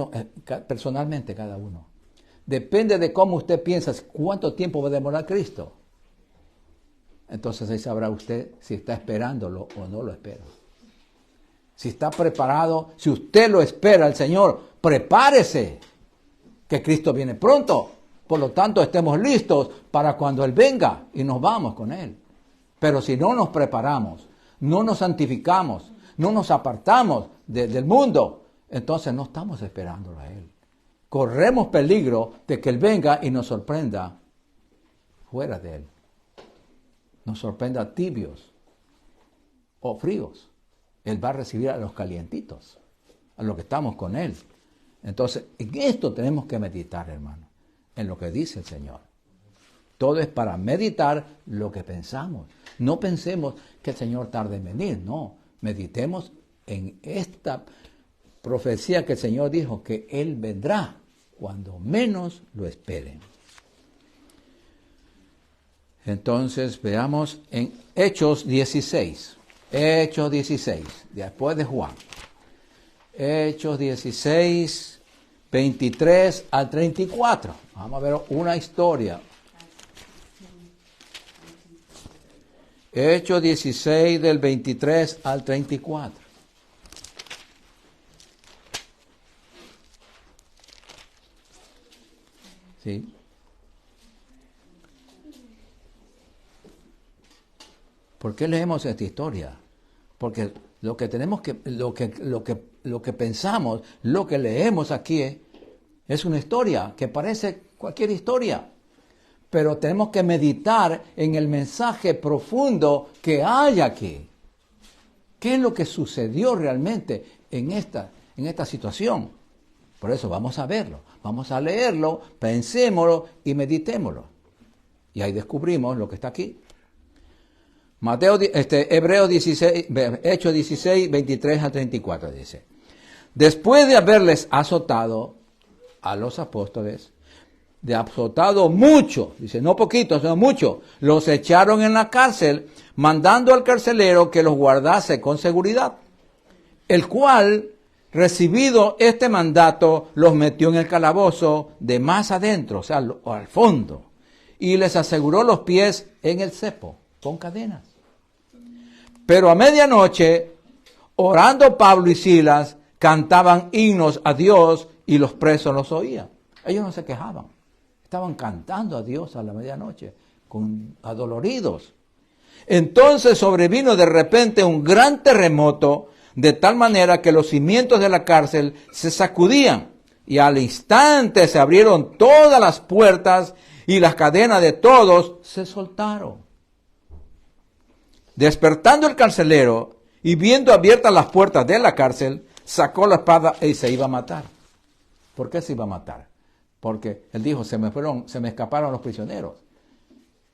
personalmente cada uno, depende de cómo usted piensa cuánto tiempo va a demorar Cristo. Entonces ahí sabrá usted si está esperándolo o no lo espera. Si está preparado, si usted lo espera al Señor, prepárese, que Cristo viene pronto. Por lo tanto, estemos listos para cuando Él venga y nos vamos con Él. Pero si no nos preparamos, no nos santificamos, no nos apartamos del mundo, entonces no estamos esperándolo a Él. Corremos peligro de que Él venga y nos sorprenda fuera de Él. Nos sorprenda tibios o fríos. Él va a recibir a los calientitos, a los que estamos con Él. Entonces, en esto tenemos que meditar, hermano, en lo que dice el Señor. Todo es para meditar lo que pensamos. No pensemos que el Señor tarde en venir, no. Meditemos en esta profecía que el Señor dijo, que Él vendrá cuando menos lo esperen. Entonces, veamos en Hechos 16. Hechos 16, después de Juan. Hechos 16, 23 al 34. Vamos a ver una historia. Hechos 16, del 23 al 34. ¿Sí? ¿Por qué leemos esta historia? Porque lo que tenemos que, lo que pensamos, lo que leemos aquí es una historia que parece cualquier historia. Pero tenemos que meditar en el mensaje profundo que hay aquí. ¿Qué es lo que sucedió realmente en esta situación? Por eso vamos a verlo, vamos a leerlo, pensémoslo y meditémoslo. Y ahí descubrimos lo que está aquí. Hebreos 16, Hechos 16, 23 a 34 dice: después de haberles azotado a los apóstoles, de azotado mucho, dice, no poquito, sino mucho, los echaron en la cárcel, mandando al carcelero que los guardase con seguridad, el cual, recibido este mandato, los metió en el calabozo de más adentro, o sea, al fondo, y les aseguró los pies en el cepo, con cadenas. Pero a medianoche, orando Pablo y Silas, cantaban himnos a Dios y los presos los oían. Ellos no se quejaban. Estaban cantando a Dios a la medianoche, adoloridos. Entonces sobrevino de repente un gran terremoto, de tal manera que los cimientos de la cárcel se sacudían, y al instante se abrieron todas las puertas, y las cadenas de todos se soltaron. Despertando el carcelero, y viendo abiertas las puertas de la cárcel, sacó la espada y se iba a matar. ¿Por qué se iba a matar? Porque él dijo, se me escaparon los prisioneros.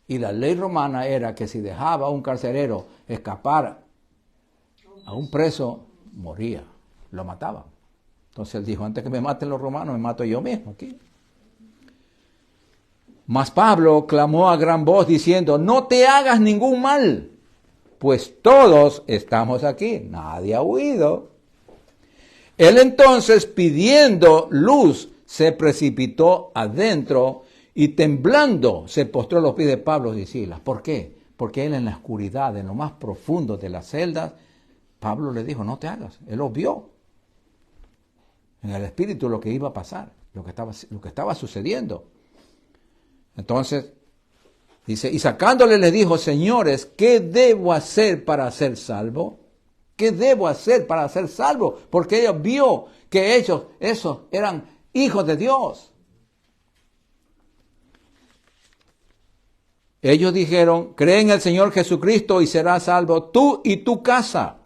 Y la ley romana era que si dejaba a un carcelero escapar a un preso, moría, lo mataban. Entonces él dijo, antes que me maten los romanos, me mato yo mismo aquí. Mas Pablo clamó a gran voz diciendo, no te hagas ningún mal, pues todos estamos aquí, nadie ha huido. Él entonces, pidiendo luz, se precipitó adentro y temblando se postró a los pies de Pablo y Silas. ¿Por qué? porque él en la oscuridad, en lo más profundo de las celdas, Pablo le dijo, no te hagas. Él lo vio en el espíritu lo que iba a pasar, lo que estaba sucediendo. Entonces, dice, y sacándole le dijo, señores, ¿qué debo hacer para ser salvo? ¿Qué debo hacer para ser salvo? Porque ella vio que esos eran hijos de Dios. Ellos dijeron, cree en el Señor Jesucristo y serás salvo tú y tu casa.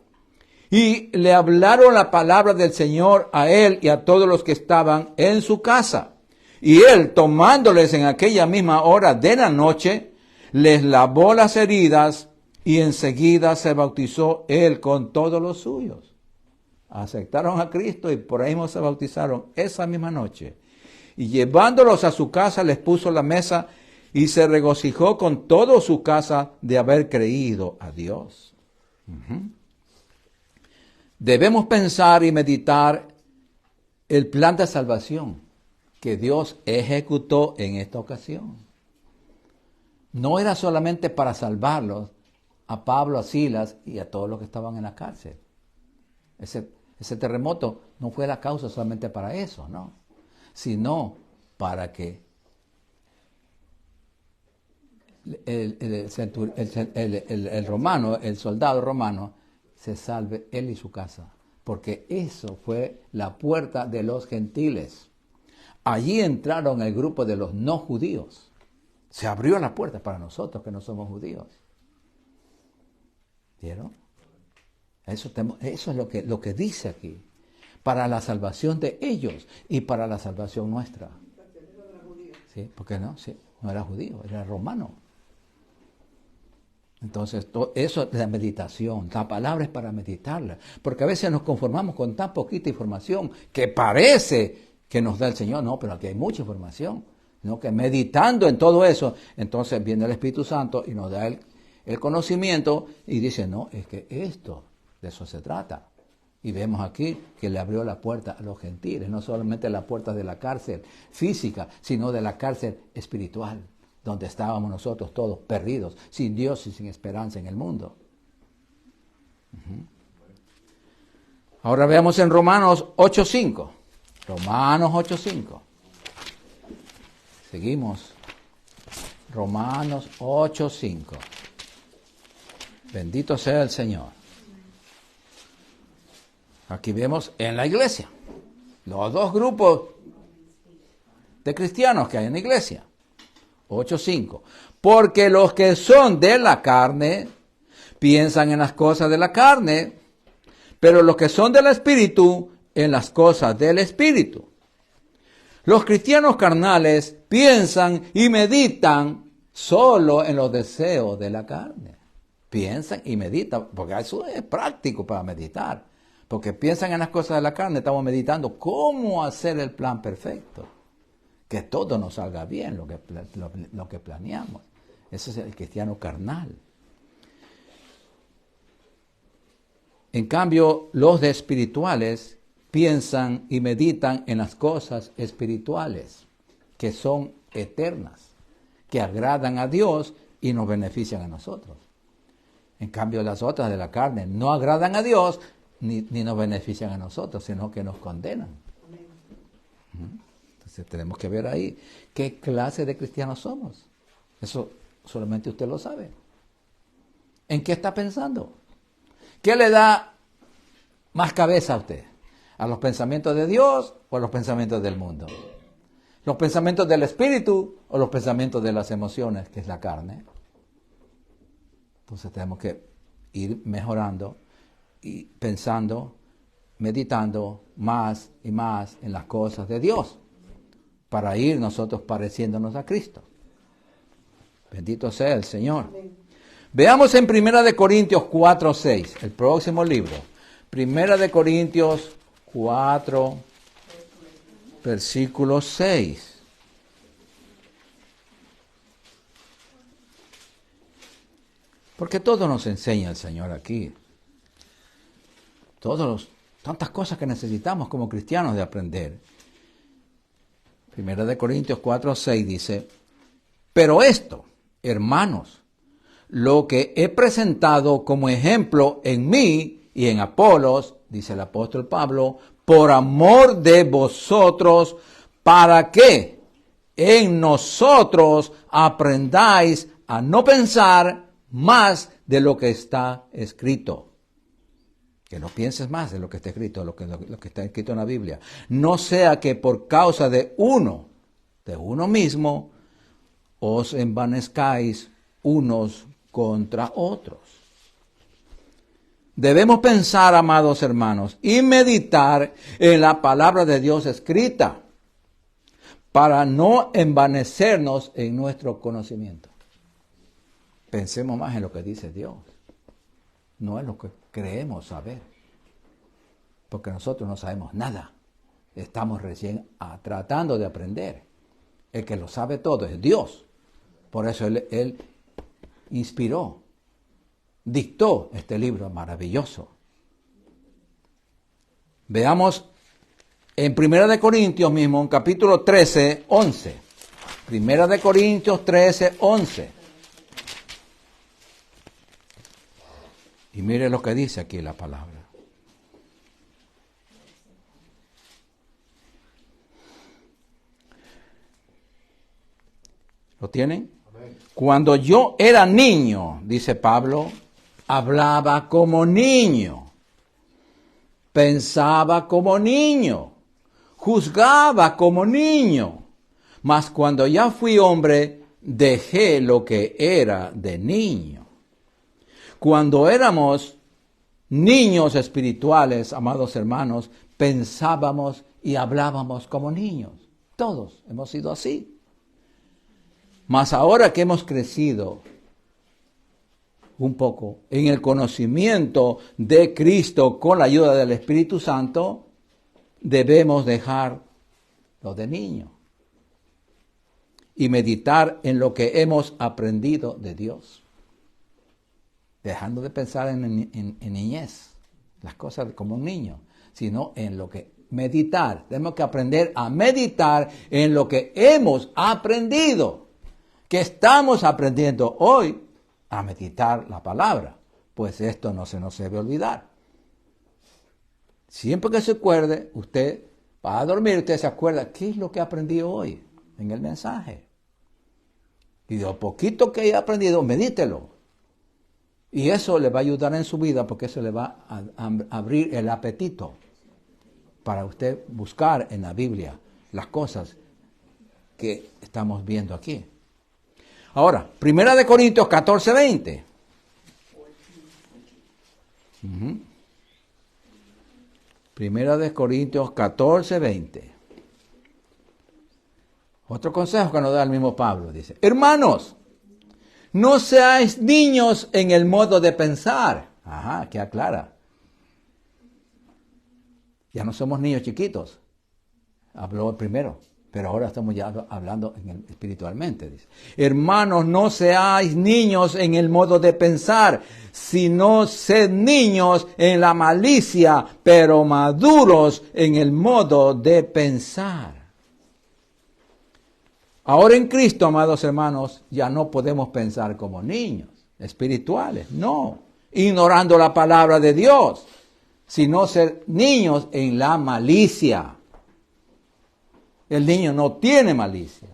Y le hablaron la palabra del Señor a él y a todos los que estaban en su casa. Y él, tomándoles en aquella misma hora de la noche, les lavó las heridas y enseguida se bautizó él con todos los suyos. Aceptaron a Cristo y por ahí mismo se bautizaron esa misma noche. Y llevándolos a su casa les puso la mesa y se regocijó con toda su casa de haber creído a Dios. Debemos pensar y meditar el plan de salvación que Dios ejecutó en esta ocasión. No era solamente para salvarlos a Pablo, a Silas y a todos los que estaban en la cárcel. Ese terremoto no fue la causa solamente para eso, no, sino para que el soldado romano, se salve él y su casa, porque eso fue la puerta de los gentiles. Allí entraron el grupo de los no judíos. Se abrió la puerta para nosotros que no somos judíos. ¿Vieron? Eso es lo que dice aquí. Para la salvación de ellos y para la salvación nuestra. ¿Sí? ¿Por qué no? Sí, no era judío, era romano. Entonces, eso es la meditación. La palabra es para meditarla. Porque a veces nos conformamos con tan poquita información que parece que nos da el Señor. No, pero aquí hay mucha información. ¿No? Que meditando en todo eso, entonces viene el Espíritu Santo y nos da el conocimiento y dice, no, es que de eso se trata. Y vemos aquí que le abrió la puerta a los gentiles, no solamente la puerta de la cárcel física, sino de la cárcel espiritual, donde estábamos nosotros todos perdidos, sin Dios y sin esperanza en el mundo. Ahora veamos en Romanos 8:5. Romanos 8:5. Seguimos. Romanos 8:5. Bendito sea el Señor. Aquí vemos en la iglesia los dos grupos de cristianos que hay en la iglesia. 8:5. Porque los que son de la carne piensan en las cosas de la carne, pero los que son del Espíritu en las cosas del Espíritu. Los cristianos carnales piensan y meditan solo en los deseos de la carne. Piensan y meditan, porque eso es práctico para meditar. Porque piensan en las cosas de la carne, estamos meditando cómo hacer el plan perfecto. Que todo nos salga bien, lo que planeamos. Ese es el cristiano carnal. En cambio, los de espirituales piensan y meditan en las cosas espirituales, que son eternas, que agradan a Dios y nos benefician a nosotros. En cambio, las otras de la carne no agradan a Dios ni nos benefician a nosotros, sino que nos condenan. Entonces tenemos que ver ahí qué clase de cristianos somos. Eso solamente usted lo sabe. ¿En qué está pensando? ¿Qué le da más cabeza a usted? ¿A los pensamientos de Dios o a los pensamientos del mundo? ¿Los pensamientos del espíritu o los pensamientos de las emociones, que es la carne? Entonces tenemos que ir mejorando y pensando, meditando más y más en las cosas de Dios, para ir nosotros pareciéndonos a Cristo. Bendito sea el Señor. Veamos en 1 Corintios 4:6, el próximo libro. 1 Corintios 4, versículo 6. Porque todo nos enseña el Señor aquí. Tantas cosas que necesitamos como cristianos de aprender. 1 Corintios 4:6 dice, pero esto, hermanos, lo que he presentado como ejemplo en mí y en Apolos, dice el apóstol Pablo, por amor de vosotros, para que en nosotros aprendáis a no pensar más de lo que está escrito. Que no pienses más de lo que está escrito, lo que está escrito en la Biblia. No sea que por causa de uno mismo, os envanezcáis unos contra otros. Debemos pensar, amados hermanos, y meditar en la palabra de Dios escrita para no envanecernos en nuestro conocimiento. Pensemos más en lo que dice Dios, no en lo que creemos saber, porque nosotros no sabemos nada. Estamos recién tratando de aprender. El que lo sabe todo es Dios. Por eso Él inspiró, dictó este libro maravilloso. Veamos en 1 Corintios mismo, en capítulo 13, 11. 1 Corintios 13, 11. Y mire lo que dice aquí la palabra. ¿Lo tienen? Amén. Cuando yo era niño, dice Pablo, hablaba como niño, pensaba como niño, juzgaba como niño, mas cuando ya fui hombre, dejé lo que era de niño. Cuando éramos niños espirituales, amados hermanos, pensábamos y hablábamos como niños. Todos hemos sido así. Mas ahora que hemos crecido un poco en el conocimiento de Cristo con la ayuda del Espíritu Santo, debemos dejar lo de niño y meditar en lo que hemos aprendido de Dios. Dejando de pensar en niñez, las cosas como un niño, sino en lo que meditar. Tenemos que aprender a meditar en lo que hemos aprendido, que estamos aprendiendo hoy a meditar la palabra. Pues esto no se nos debe olvidar. Siempre que se acuerde, usted va a dormir, usted se acuerda, ¿qué es lo que aprendí hoy en el mensaje? Y de lo poquito que he aprendido, medítelo. Y eso le va a ayudar en su vida porque eso le va a abrir el apetito para usted buscar en la Biblia las cosas que estamos viendo aquí. Ahora, 1 Corintios 14, 20. Primera de Corintios 14, 20. Otro consejo que nos da el mismo Pablo. Dice, hermanos, no seáis niños en el modo de pensar. Ajá, que aclara. Ya no somos niños chiquitos. Habló el primero, pero ahora estamos ya hablando espiritualmente. Dice, hermanos, no seáis niños en el modo de pensar, sino sed niños en la malicia, pero maduros en el modo de pensar. Ahora en Cristo, amados hermanos, ya no podemos pensar como niños espirituales, no, ignorando la palabra de Dios, sino ser niños en la malicia. El niño no tiene malicia.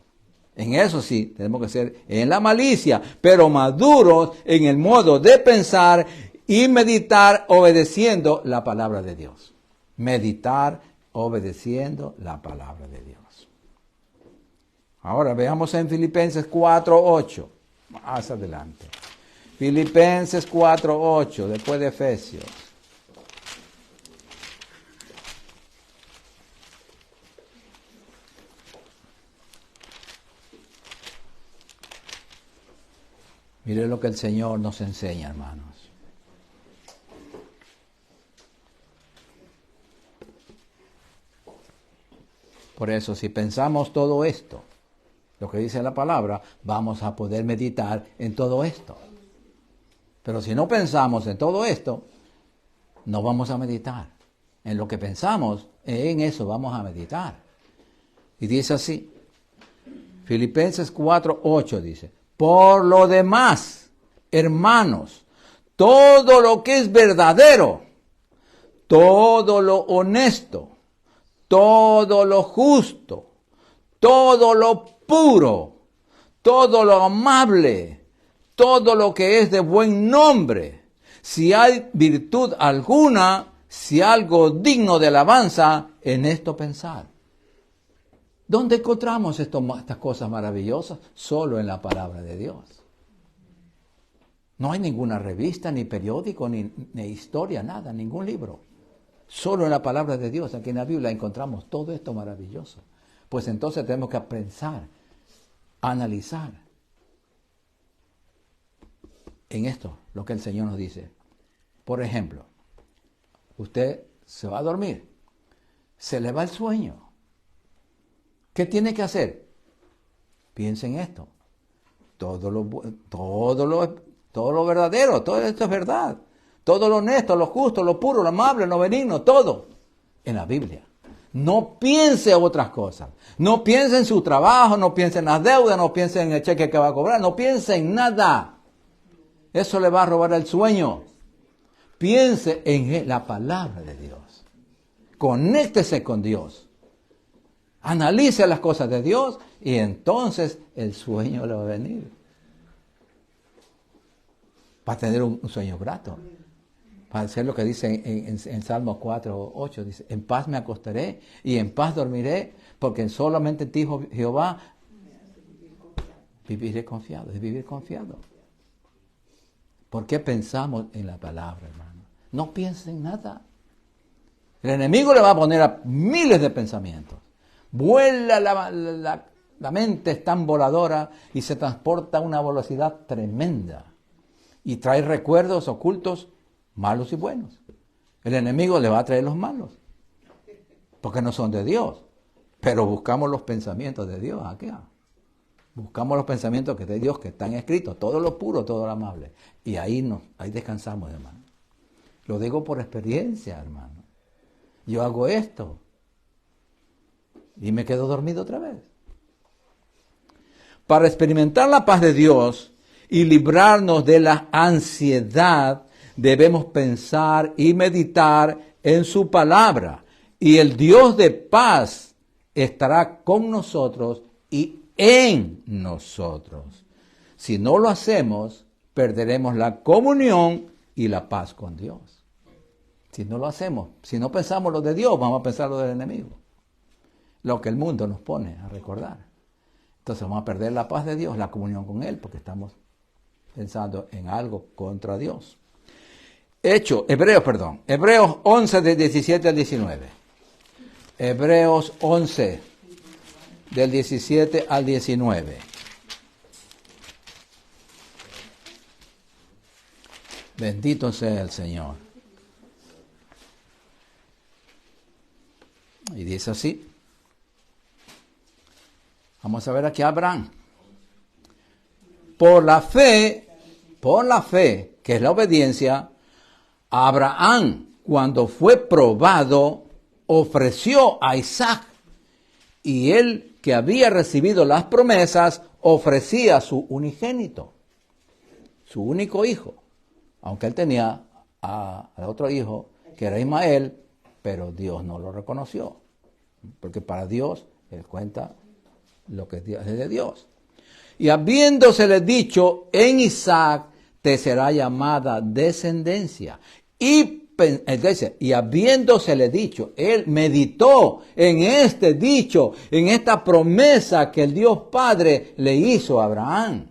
En eso sí, tenemos que ser en la malicia, pero maduros en el modo de pensar y meditar obedeciendo la palabra de Dios. Meditar obedeciendo la palabra de Dios. Ahora veamos en Filipenses 4:8, más adelante. Filipenses 4:8, después de Efesios. Mire lo que el Señor nos enseña, hermanos. Por eso, si pensamos todo esto, lo que dice la palabra, vamos a poder meditar en todo esto. Pero si no pensamos en todo esto, no vamos a meditar. En lo que pensamos, en eso vamos a meditar. Y dice así, Filipenses 4:8 dice, por lo demás, hermanos, todo lo que es verdadero, todo lo honesto, todo lo justo, todo lo puro, todo lo amable, todo lo que es de buen nombre, si hay virtud alguna, si algo digno de alabanza, en esto pensar. ¿Dónde encontramos estas cosas maravillosas? Solo en la palabra de Dios. No hay ninguna revista, ni periódico, ni historia, nada, ningún libro. Solo en la palabra de Dios, aquí en la Biblia, encontramos todo esto maravilloso. Pues entonces tenemos que pensar, analizar en esto, lo que el Señor nos dice. Por ejemplo, usted se va a dormir, se le va el sueño. ¿Qué tiene que hacer? Piensa en esto. Todo lo verdadero, todo esto es verdad. Todo lo honesto, lo justo, lo puro, lo amable, lo benigno, todo en la Biblia. No piense en otras cosas. No piense en su trabajo, no piense en las deudas, no piense en el cheque que va a cobrar, no piense en nada. Eso le va a robar el sueño. Piense en la palabra de Dios. Conéctese con Dios. Analice las cosas de Dios y entonces el sueño le va a venir. Para tener un sueño grato. Para hacer lo que dice en Salmo 4:8. Dice, en paz me acostaré y en paz dormiré, porque solamente en ti, Jehová, viviré confiado. Es vivir confiado. ¿Por qué pensamos en la palabra, hermano? No piensen en nada. El enemigo le va a poner a miles de pensamientos. Vuela la mente, es tan voladora y se transporta a una velocidad tremenda. Y trae recuerdos ocultos, malos y buenos. El enemigo le va a traer los malos, porque no son de Dios. Pero buscamos los pensamientos de Dios. ¿A qué? Buscamos los pensamientos de Dios que están escritos, todo lo puro, todo lo amable. Y ahí descansamos, hermano. Lo digo por experiencia, hermano. Yo hago esto y me quedo dormido otra vez. Para experimentar la paz de Dios y librarnos de la ansiedad, debemos pensar y meditar en su palabra. Y el Dios de paz estará con nosotros y en nosotros. Si no lo hacemos, perderemos la comunión y la paz con Dios. Si no lo hacemos, si no pensamos lo de Dios, vamos a pensar lo del enemigo. Lo que el mundo nos pone a recordar. Entonces vamos a perder la paz de Dios, la comunión con Él, porque estamos pensando en algo contra Dios. Hebreos 11, del 17 al 19. Hebreos 11, del 17 al 19. Bendito sea el Señor. Y dice así. Vamos a ver aquí a Abraham. Por la fe, que es la obediencia, Abraham, cuando fue probado, ofreció a Isaac. Y él, que había recibido las promesas, ofrecía a su unigénito, su único hijo. Aunque él tenía a otro hijo, que era Ismael, pero Dios no lo reconoció. Porque para Dios, él cuenta lo que es de Dios. Y habiéndosele dicho, en Isaac te será llamada descendencia. Y habiéndosele dicho, él meditó en este dicho, en esta promesa que el Dios Padre le hizo a Abraham.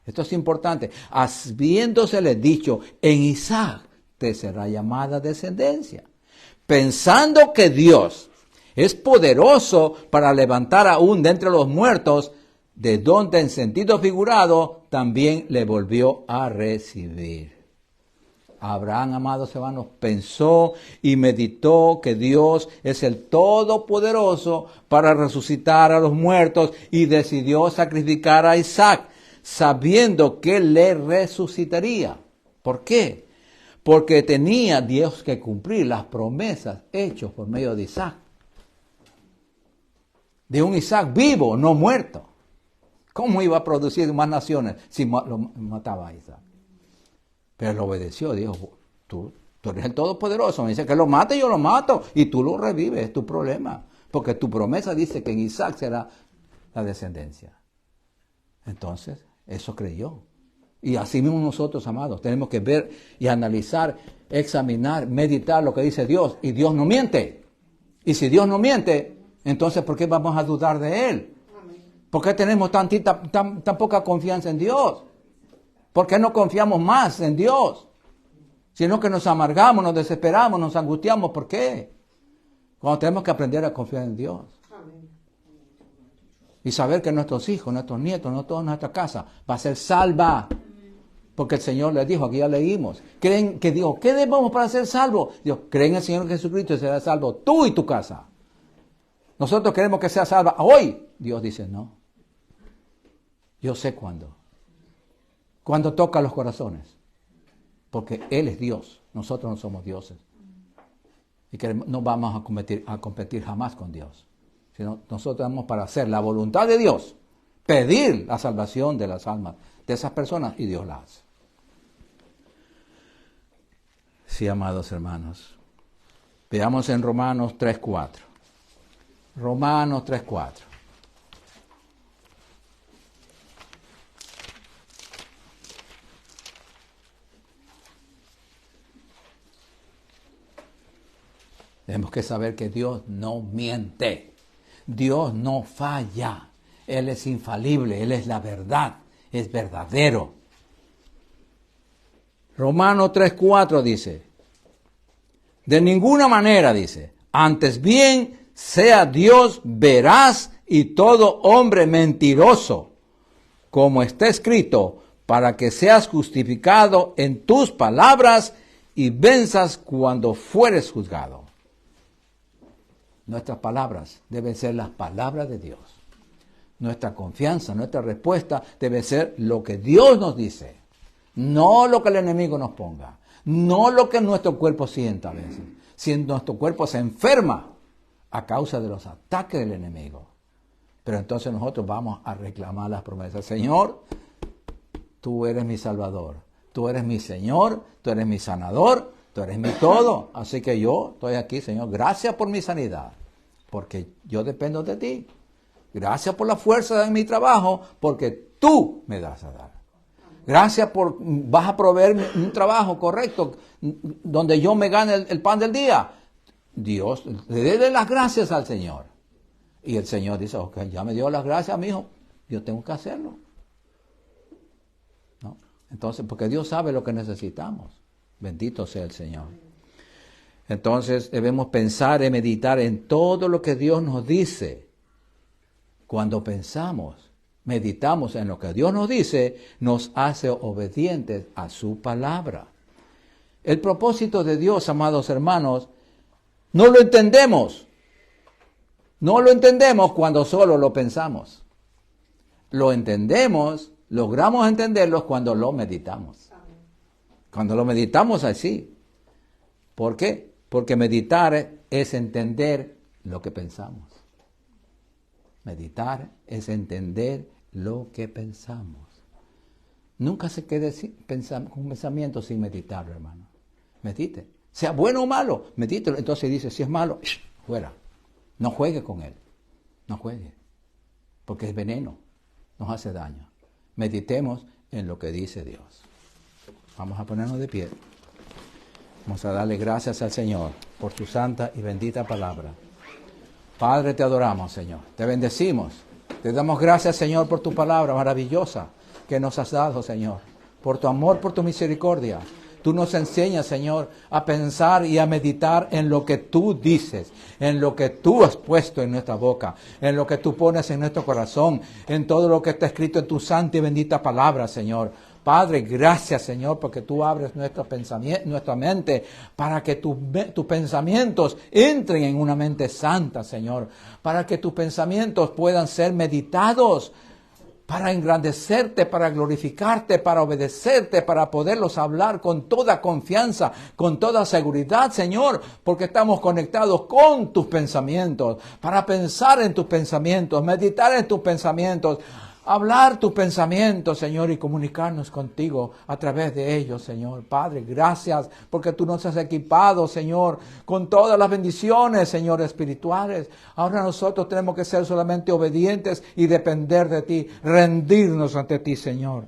Esto es importante. Habiéndosele dicho, en Isaac te será llamada descendencia. Pensando que Dios es poderoso para levantar aún de entre los muertos, de donde en sentido figurado también le volvió a recibir. Abraham, amados hermanos, pensó y meditó que Dios es el Todopoderoso para resucitar a los muertos y decidió sacrificar a Isaac, sabiendo que le resucitaría. ¿Por qué? Porque tenía Dios que cumplir las promesas hechas por medio de Isaac. De un Isaac vivo, no muerto. ¿Cómo iba a producir más naciones si lo mataba a Isaac? Pero él obedeció, dijo, tú eres el Todopoderoso. Me dice que lo mate, yo lo mato. Y tú lo revives, es tu problema. Porque tu promesa dice que en Isaac será la descendencia. Entonces, eso creyó. Y así mismo nosotros, amados, tenemos que ver y analizar, examinar, meditar lo que dice Dios. Y Dios no miente. Y si Dios no miente, entonces ¿por qué vamos a dudar de Él? ¿Por qué tenemos tan poca confianza en Dios? ¿Por qué no confiamos más en Dios? Sino que nos amargamos, nos desesperamos, nos angustiamos. ¿Por qué? Cuando tenemos que aprender a confiar en Dios. Y saber que nuestros hijos, nuestros nietos, no toda nuestra casa va a ser salva. Porque el Señor les dijo, aquí ya leímos. Creen que dijo, ¿qué debemos para ser salvos? Dios, creen en el Señor Jesucristo y será salvo tú y tu casa. Nosotros queremos que sea salva hoy. Dios dice, no. Yo sé cuándo. Cuando toca los corazones. Porque Él es Dios. Nosotros no somos dioses. Y que no vamos a competir jamás con Dios. Sino nosotros vamos para hacer la voluntad de Dios. Pedir la salvación de las almas de esas personas y Dios la hace. Sí, amados hermanos. Veamos en Romanos 3:4. Romanos 3:4. Tenemos que saber que Dios no miente. Dios no falla. Él es infalible. Él es la verdad. Es verdadero. Romanos 3:4 dice, de ninguna manera dice, antes bien sea Dios veraz y todo hombre mentiroso, como está escrito, para que seas justificado en tus palabras y venzas cuando fueres juzgado. Nuestras palabras deben ser las palabras de Dios. Nuestra confianza, nuestra respuesta debe ser lo que Dios nos dice. No lo que el enemigo nos ponga. No lo que nuestro cuerpo sienta a veces. Si nuestro cuerpo se enferma a causa de los ataques del enemigo. Pero entonces nosotros vamos a reclamar las promesas. Señor, tú eres mi Salvador. Tú eres mi Señor. Tú eres mi sanador. Tú eres mi todo. Así que yo estoy aquí, Señor. Gracias por mi sanidad. Porque yo dependo de ti. Gracias por la fuerza de mi trabajo. Porque tú me das a dar. Gracias por, vas a proveer un trabajo correcto, donde yo me gane el pan del día. Dios, le dé las gracias al Señor. Y el Señor dice, ok, ya me dio las gracias, mi hijo, yo tengo que hacerlo. ¿No? Entonces, porque Dios sabe lo que necesitamos. Bendito sea el Señor. Entonces, debemos pensar y meditar en todo lo que Dios nos dice. Cuando pensamos, meditamos en lo que Dios nos dice, nos hace obedientes a su palabra. El propósito de Dios, amados hermanos, no lo entendemos. No lo entendemos cuando solo lo pensamos. Lo entendemos, logramos entenderlo cuando lo meditamos. Cuando lo meditamos así. ¿Por qué? Porque meditar es entender lo que pensamos. Meditar es entender lo que pensamos. Nunca se quede con pensamiento sin meditarlo, hermano. Medite. Sea bueno o malo, medítelo. Entonces dice, si es malo, fuera. No juegue con él. No juegue. Porque es veneno. Nos hace daño. Meditemos en lo que dice Dios. Vamos a ponernos de pie. Vamos a darle gracias al Señor por su santa y bendita palabra. Padre, te adoramos, Señor. Te bendecimos. Te damos gracias, Señor, por tu palabra maravillosa que nos has dado, Señor. Por tu amor, por tu misericordia. Tú nos enseñas, Señor, a pensar y a meditar en lo que tú dices, en lo que tú has puesto en nuestra boca, en lo que tú pones en nuestro corazón, en todo lo que está escrito en tu santa y bendita palabra, Señor. Padre, gracias, Señor, porque tú abres nuestra mente para que tus pensamientos entren en una mente santa, Señor, para que tus pensamientos puedan ser meditados, para engrandecerte, para glorificarte, para obedecerte, para poderlos hablar con toda confianza, con toda seguridad, Señor, porque estamos conectados con tus pensamientos, para pensar en tus pensamientos, meditar en tus pensamientos, hablar tus pensamientos, Señor, y comunicarnos contigo a través de ellos, Señor. Padre, gracias porque tú nos has equipado, Señor, con todas las bendiciones, Señor, espirituales. Ahora nosotros tenemos que ser solamente obedientes y depender de ti, rendirnos ante ti, Señor.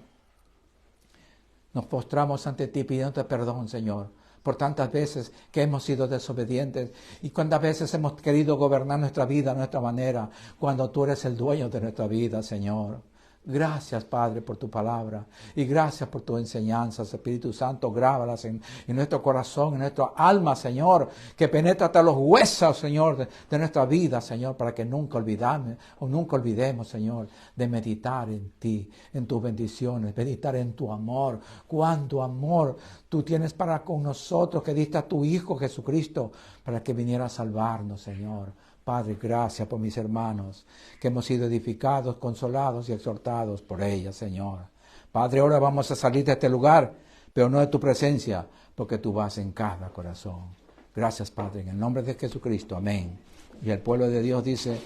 Nos postramos ante ti pidiéndote perdón, Señor, por tantas veces que hemos sido desobedientes y cuántas veces hemos querido gobernar nuestra vida a nuestra manera, cuando tú eres el dueño de nuestra vida, Señor. Gracias, Padre, por tu palabra y gracias por tus enseñanzas, Espíritu Santo, grábalas en nuestro corazón, en nuestra alma, Señor, que penetra hasta los huesos, Señor, de nuestra vida, Señor, para que nunca olvidemos, Señor, de meditar en ti, en tus bendiciones, meditar en tu amor. Cuánto amor tú tienes para con nosotros, que diste a tu Hijo Jesucristo para que viniera a salvarnos, Señor. Padre, gracias por mis hermanos, que hemos sido edificados, consolados y exhortados por ellas, Señor. Padre, ahora vamos a salir de este lugar, pero no de tu presencia, porque tú vas en cada corazón. Gracias, Padre, en el nombre de Jesucristo. Amén. Y el pueblo de Dios dice,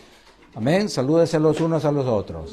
amén. Salúdense los unos a los otros.